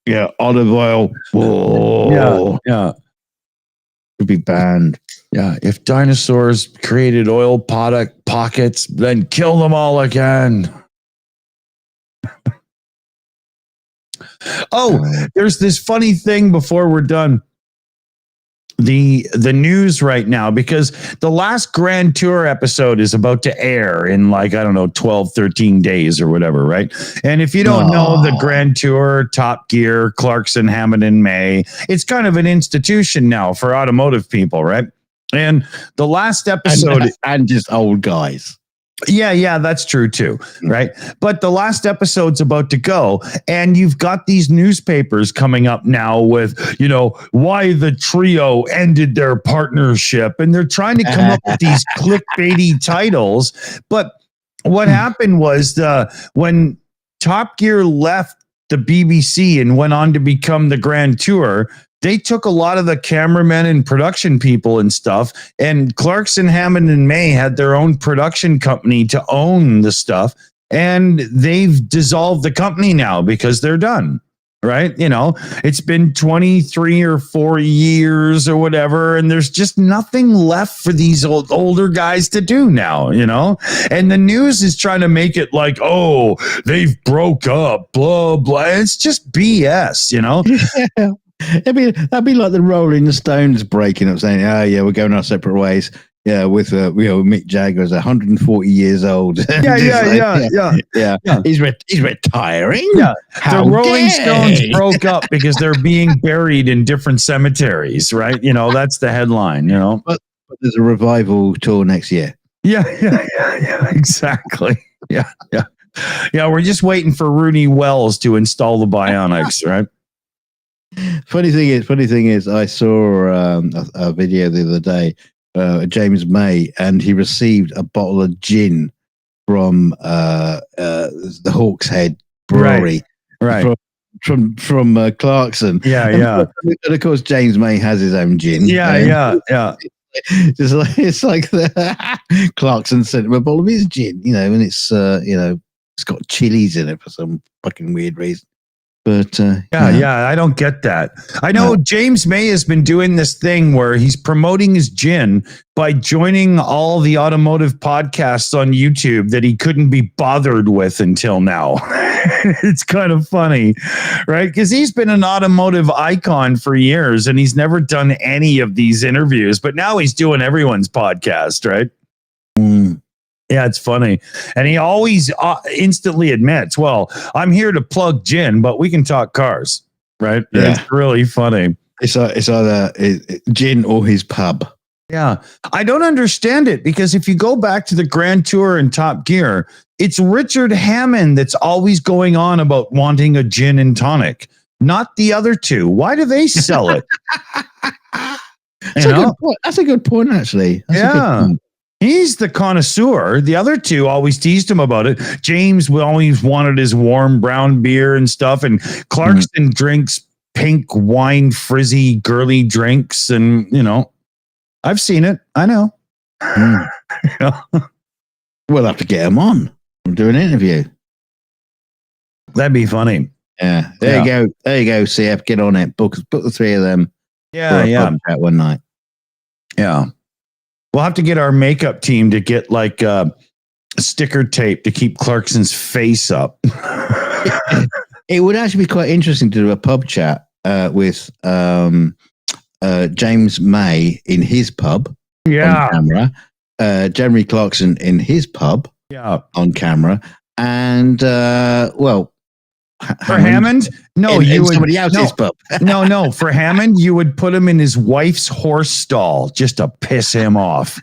Yeah, olive oil. Whoa. Yeah. Could be banned. Yeah. If dinosaurs created oil pockets, then kill them all again. There's this funny thing before we're done. The news right now, because the last Grand Tour episode is about to air in 12, 13 days or whatever, right? And if you don't know the Grand Tour, Top Gear, Clarkson, Hammond and May, it's kind of an institution now for automotive people, right? And the last episode... And just old guys. Yeah, that's true too, right? But the last episode's about to go, and you've got these newspapers coming up now with, why the trio ended their partnership, and they're trying to come up with these clickbaity titles. But what happened was when Top Gear left the BBC and went on to become the Grand Tour, they took a lot of the cameramen and production people and stuff, and Clarkson, Hammond, and May had their own production company to own the stuff, and they've dissolved the company now because they're done, right? It's been 23 or 4 years or whatever, and there's just nothing left for these older guys to do now, And the news is trying to make it like, they've broke up, blah, blah. It's just BS, Yeah. That'd be like the Rolling Stones breaking up, saying, we're going our separate ways. Yeah, with Mick Jagger is 140 years old. Yeah. He's retiring. Yeah, the Rolling Stones broke up because they're being buried in different cemeteries, right? That's the headline. But there's a revival tour next year. Yeah, exactly. Yeah. We're just waiting for Rooney Wells to install the bionics, right? Funny thing is, I saw a video the other day, James May, and he received a bottle of gin from the Hawks Head Brewery, right. From Clarkson. Yeah. And of course, James May has his own gin. Yeah. It's like the Clarkson sent him a bottle of his gin, and it's it's got chilies in it for some fucking weird reason. But yeah, I don't get that. I know James May has been doing this thing where he's promoting his gin by joining all the automotive podcasts on YouTube that he couldn't be bothered with until now. It's kind of funny, right? Because he's been an automotive icon for years and he's never done any of these interviews, but now he's doing everyone's podcast, right? Yeah, it's funny. And he always instantly admits, well, I'm here to plug gin, but we can talk cars, right? Yeah. It's really funny. It's either gin or his pub. Yeah. I don't understand it because if you go back to the Grand Tour and Top Gear, it's Richard Hammond that's always going on about wanting a gin and tonic, not the other two. Why do they sell it? That's a good point. That's a good point, actually. He's the connoisseur. The other two always teased him about it. James always wanted his warm brown beer and stuff. And Clarkson drinks pink wine, frizzy, girly drinks. And, I've seen it. I know. We'll have to get him on. We'll do an interview. That'd be funny. Yeah. There you go. There you go, CF. Get on it. Book the three of them. Yeah. PubChat one night. Yeah. We'll have to get our makeup team to get like sticker tape to keep Clarkson's face up. It would actually be quite interesting to do a pub chat with James May in his pub on camera, Jeremy Clarkson in his pub on camera, and For Hammond? No, you would somebody else's pub. no. For Hammond, you would put him in his wife's horse stall just to piss him off.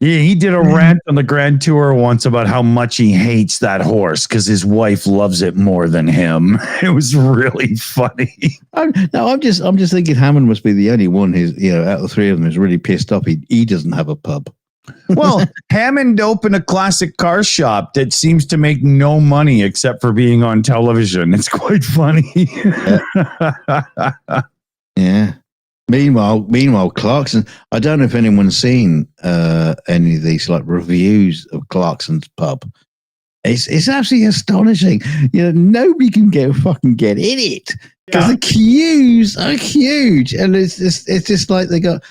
Yeah, he did a rant on the Grand Tour once about how much he hates that horse because his wife loves it more than him. It was really funny. I'm just thinking Hammond must be the only one who's, out of the three of them is really pissed off. He doesn't have a pub. Well, Hammond opened a classic car shop that seems to make no money except for being on television. It's quite funny. Yeah. Meanwhile, Clarkson. I don't know if anyone's seen any of these like reviews of Clarkson's pub. It's absolutely astonishing. Nobody can get in it because the queues are huge, and it's just like they got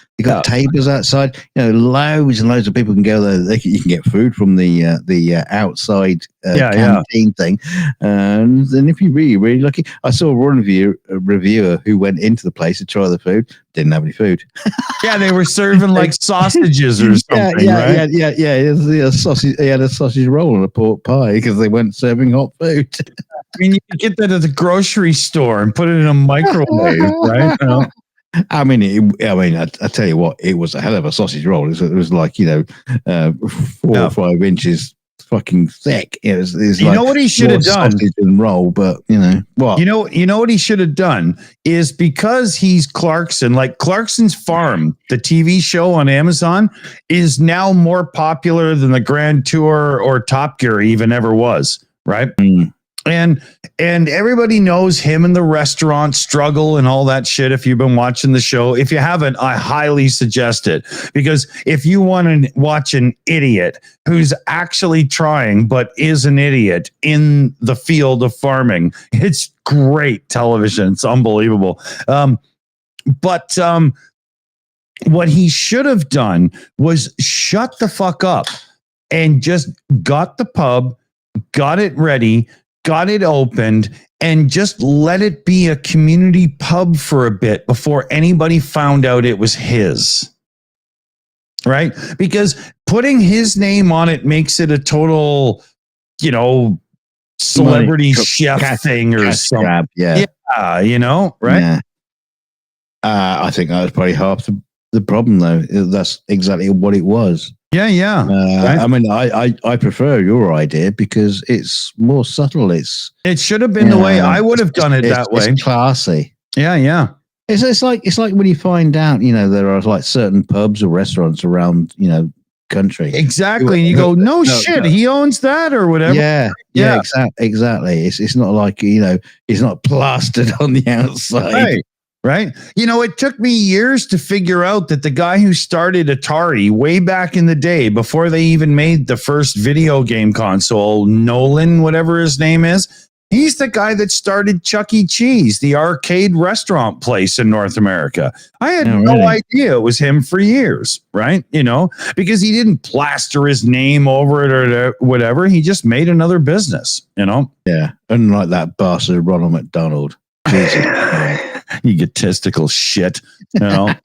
tables outside. Loads and loads of people can go there. You can get food from the outside canteen thing, and then if you're really really lucky, I saw one reviewer who went into the place to try the food. Didn't have any food. Yeah, they were serving like sausages or something. Yeah. He had a sausage roll and a pork pie because they weren't serving hot food. I mean, you could get that at the grocery store and put it in a microwave, right? I tell you what, it was a hell of a sausage roll. It was like 4 or 5 inches fucking thick. It was you know what he should have done? Sausage and roll, but what? You know what he should have done is because he's Clarkson, like Clarkson's Farm, the TV show on Amazon, is now more popular than the Grand Tour or Top Gear even ever was, right? Mm. And everybody knows him and the restaurant struggle and all that shit. If you've been watching the show, if you haven't, I highly suggest it, because if you want to watch an idiot who's actually trying but is an idiot in the field of farming, it's great television. It's unbelievable. But what he should have done was shut the fuck up and just got the pub, got it ready, got it opened, and just let it be a community pub for a bit before anybody found out it was his. Right? Because putting his name on it makes it a total, celebrity chef thing or something. Grab, yeah. Right? Yeah. I think that was probably half the problem, though. That's exactly what it was. Yeah. Right? I mean, I prefer your idea because it's more subtle. It should have been the way I would have done it that way. It's classy. Yeah. It's like when you find out, there are like certain pubs or restaurants around, country. Exactly. And you go, no shit, he owns that or whatever. Yeah. Exactly. It's not like, it's not plastered on the outside. Right. It took me years to figure out that the guy who started Atari way back in the day, before they even made the first video game console, Nolan, whatever his name is, he's the guy that started Chuck E. Cheese, the arcade restaurant place in North America. I had no idea it was him for years, right? Because he didn't plaster his name over it or whatever. He just made another business, Yeah. Unlike that bastard Ronald McDonald. Jesus. Egotistical shit, and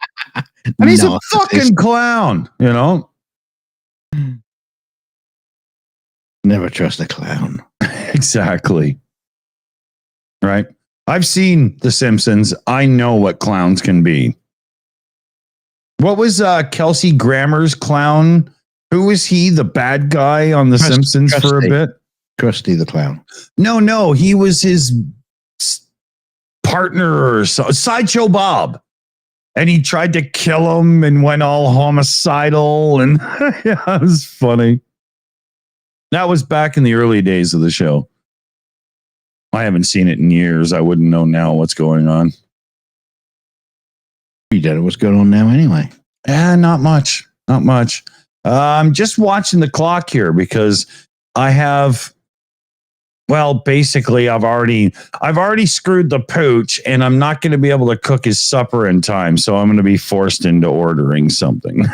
he's a fucking clown, Never trust a clown. Exactly. Right. I've seen The Simpsons. I know what clowns can be. What was Kelsey Grammer's clown? Who was he? The bad guy on The Simpsons for a bit? Krusty the Clown. No. He was his partner or so, Sideshow Bob, and he tried to kill him and went all homicidal, and it was funny. That was back in the early days of the show. I haven't seen it in years. I wouldn't know now what's going on. You don't know what's going on now anyway. Not much. I'm just watching the clock here because I have. Well, basically, I've already screwed the pooch, and I'm not going to be able to cook his supper in time, so I'm going to be forced into ordering something.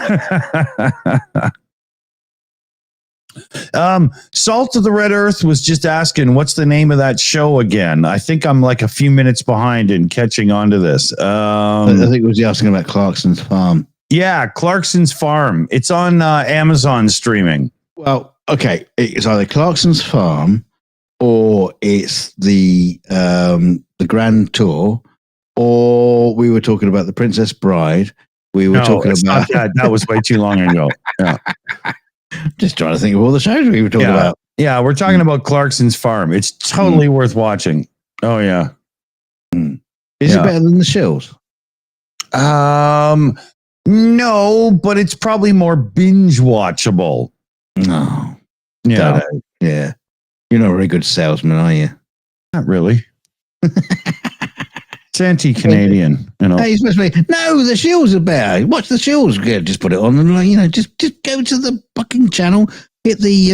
Salt of the Red Earth was just asking, what's the name of that show again? I think I'm like a few minutes behind in catching on to this. I think it was asking about Clarkson's Farm. Yeah, Clarkson's Farm. It's on Amazon streaming. Well, okay. It's either Clarkson's Farm or it's the Grand Tour, or we were talking about the Princess Bride. We were talking about that was way too long ago. Yeah. Just trying to think of all the shows we were talking about. Yeah, we're talking about Clarkson's Farm. It's totally worth watching. Oh yeah. Is it better than the Shills? No, but it's probably more binge watchable. No. Yeah. Yeah. You're not a very good salesman, are you? Not really. It's anti-Canadian, you know. Hey, especially no, the Shills are better. Watch the Shills. Just put it on and just go to the fucking channel. Hit the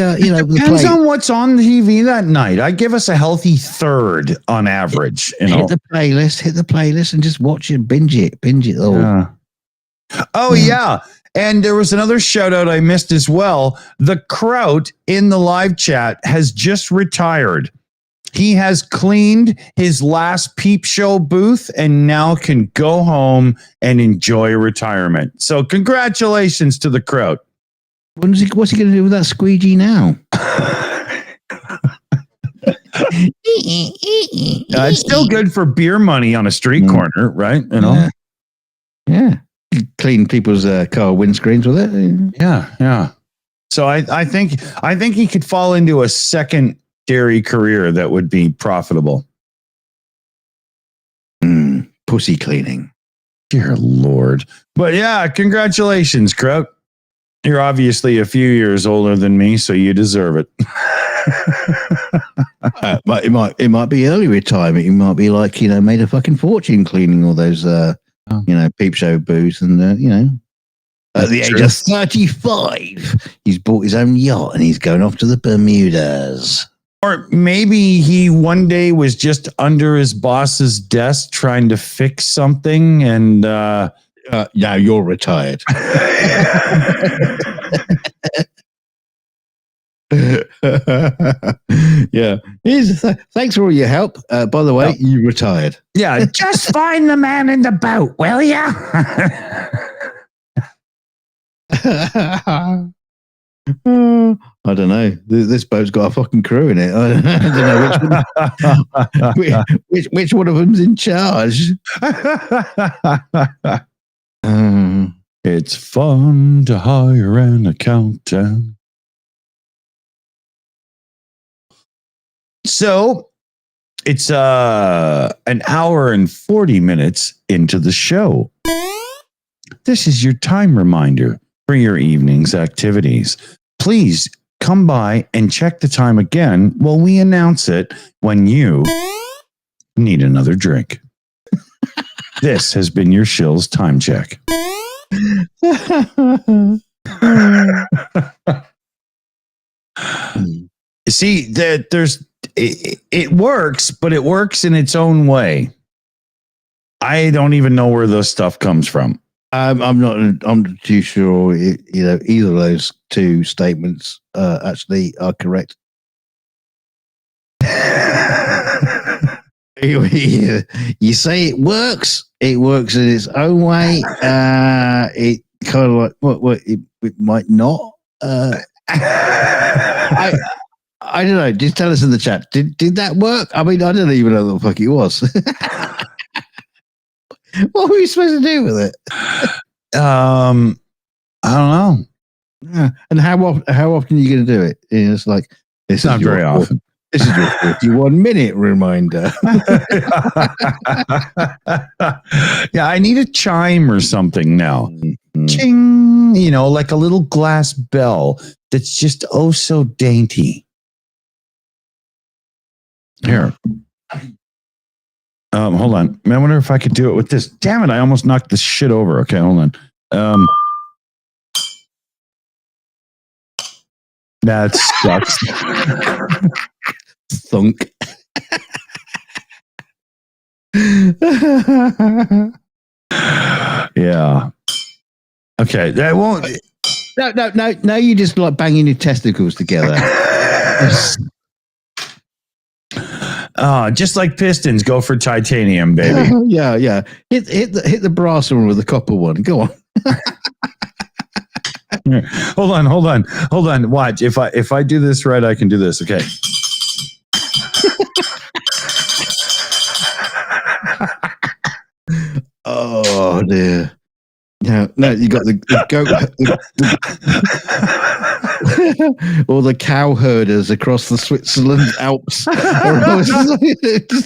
depends on what's on TV that night. I give us a healthy third on average. Hit the playlist, and just watch it, binge it all. Yeah. Oh yeah, and there was another shout out I missed as well. The Kraut in the live chat has just retired. He has cleaned his last Peep Show booth and now can go home and enjoy retirement. So congratulations to the Kraut. What's he going to do with that squeegee now? It's still good for beer money on a street corner, right? You know. Yeah. Clean people's car windscreens with it. Yeah. So I think he could fall into a secondary career that would be profitable. Pussy cleaning. Dear Lord. But yeah, congratulations, Kraut. You're obviously a few years older than me, so you deserve it. It might be early retirement. You might be like, made a fucking fortune cleaning all those, Peep Show booths, and at the age of 35, he's bought his own yacht and he's going off to the Bermudas. Or maybe he one day was just under his boss's desk trying to fix something, and now you're retired. Yeah. Thanks for all your help. By the way, you retired. Yeah, just find the man in the boat, will ya? I don't know. This boat's got a fucking crew in it. I don't know which one of them's in charge. It's fun to hire an accountant. So it's an hour and 40 minutes into the show. This is your time reminder for your evening's activities. Please come by and check the time again while we announce it when you need another drink. This has been your Shills time check. See that it works, but it works in its own way. I don't even know where this stuff comes from. I'm not too sure. Either of those two statements actually are correct. You say it works. It works in its own way. It kind of like what it might not. I don't know. Just tell us in the chat. Did that work? I mean, I don't even know what the fuck it was. What were you supposed to do with it? I don't know. Yeah. And how often are you going to do it? It's like it's not very often. This is your 41-minute reminder. Yeah, I need a chime or something now. Mm-hmm. Ching, like a little glass bell that's just oh so dainty. Here. Hold on. I wonder if I could do it with this. Damn it, I almost knocked this shit over. Okay, hold on. That sucks. Thunk. Yeah. Okay, that won't. No. Now you just like banging your testicles together. Just like pistons, go for titanium, baby. Yeah. Hit the brass one with the copper one. Go on. Hold on. Watch. If I do this right, I can do this. Okay. dear. No, you got the goat or the cow herders across the Switzerland Alps.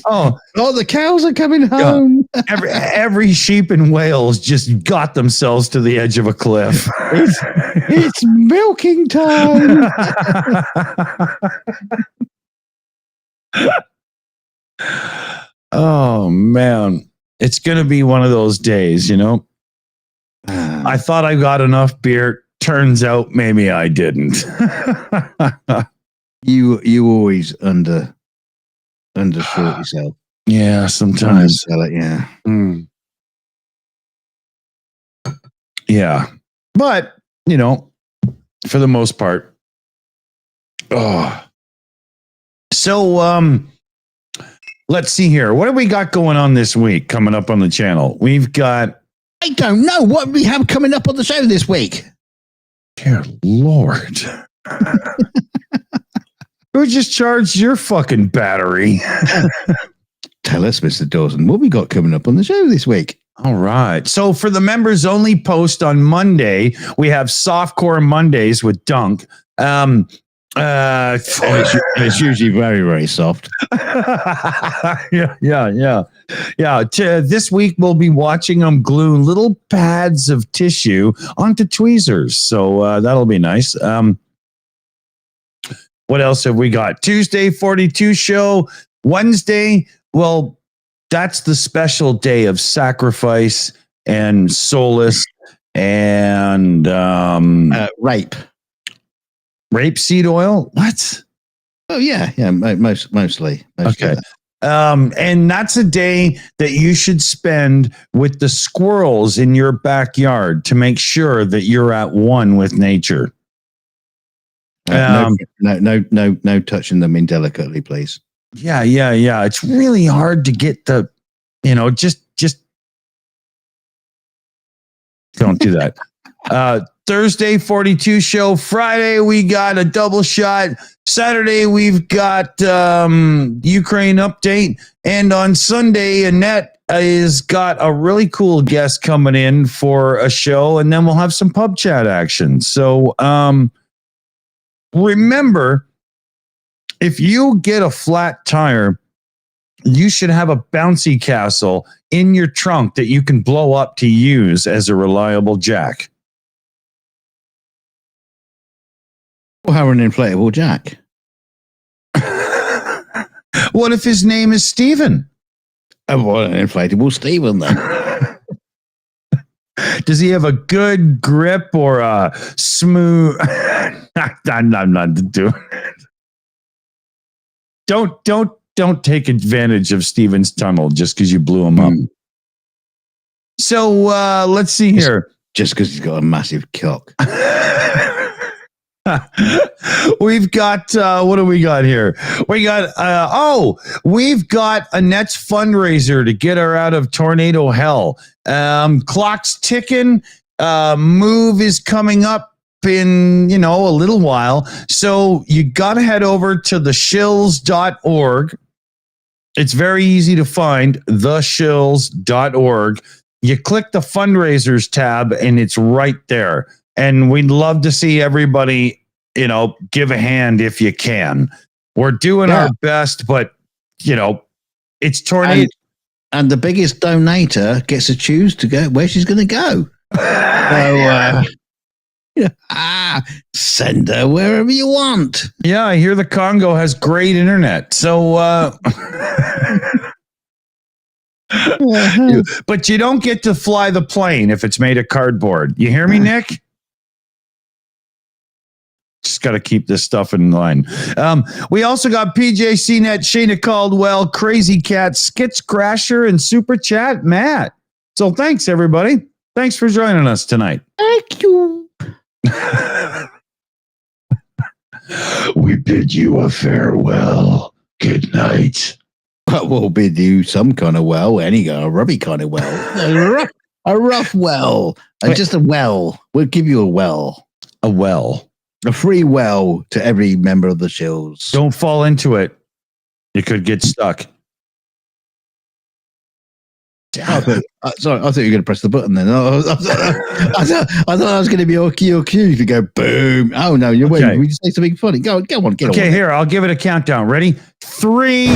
Oh, The cows are coming home. every sheep in Wales just got themselves to the edge of a cliff. It's milking time. Oh man, it's gonna be one of those days, you know. I thought I got enough beer. Turns out maybe I didn't. You always undershoot yourself. Yeah, sometimes. Undersell it, yeah. Mm. Yeah, but you know, for the most part. Oh, so let's see here. What have we got going on this week coming up on the channel? We've got. I don't know what we have coming up on the show this week. Dear Lord. Who just charged your fucking battery? Tell us, Mr. Dawson, what we got coming up on the show this week. All right. So for the members only post on Monday, we have Softcore Mondays with Dunk. It's usually very, very soft. Yeah. This week we'll be watching them glue little pads of tissue onto tweezers. So that'll be nice. What else have we got? Tuesday 42 show. Wednesday, well, that's the special day of sacrifice and solace and rape. Rapeseed oil? What? Oh yeah, mostly. Okay. And that's a day that you should spend with the squirrels in your backyard to make sure that you're at one with nature. No touching them indelicately, please. Yeah. It's really hard to get the, just don't do that. Thursday 42 show. Friday we got a double shot. Saturday we've got Ukraine update, and on Sunday Annette has got a really cool guest coming in for a show, and then we'll have some pub chat action. So remember, if you get a flat tire, you should have a bouncy castle in your trunk that you can blow up to use as a reliable jack. Or have an inflatable jack. What if his name is Steven? Well, an inflatable Steven then. Does he have a good grip or a smooth? I'm not doing it. Don't take advantage of Steven's tunnel just because you blew him up. So let's see here. Just because he's got a massive cock. We've got what do we got here? We got we've got Annette's fundraiser to get her out of tornado hell. Clock's ticking. Move is coming up in a little while, so you got to head over to the shills.org. It's very easy to find, theshills.org. You click the fundraisers tab and it's right there. And we'd love to see everybody, give a hand if you can. We're doing our best, but, it's tornado. And the biggest donator gets to choose to go where she's going to go. Send her wherever you want. Yeah, I hear the Congo has great internet. So, but you don't get to fly the plane if it's made of cardboard. You hear me, Nick? Just got to keep this stuff in line. We also got PJ CNET, Shayna Caldwell, Crazy Cat, Skits Crasher, and Super Chat Matt. So thanks, everybody. Thanks for joining us tonight. Thank you. We bid you a farewell. Good night. But we'll bid you some kind of well, a rubby kind of well. A rough well. Just a well. We'll give you a well. A well. A free well to every member of the Shills. Don't fall into it. You could get stuck. Sorry, I thought you were going to press the button then. I thought I was going to be your cue if you go boom. Oh no, you're waiting. Okay. We just say something funny. Go on, get on. Okay, here, I'll give it a countdown. Ready? 3,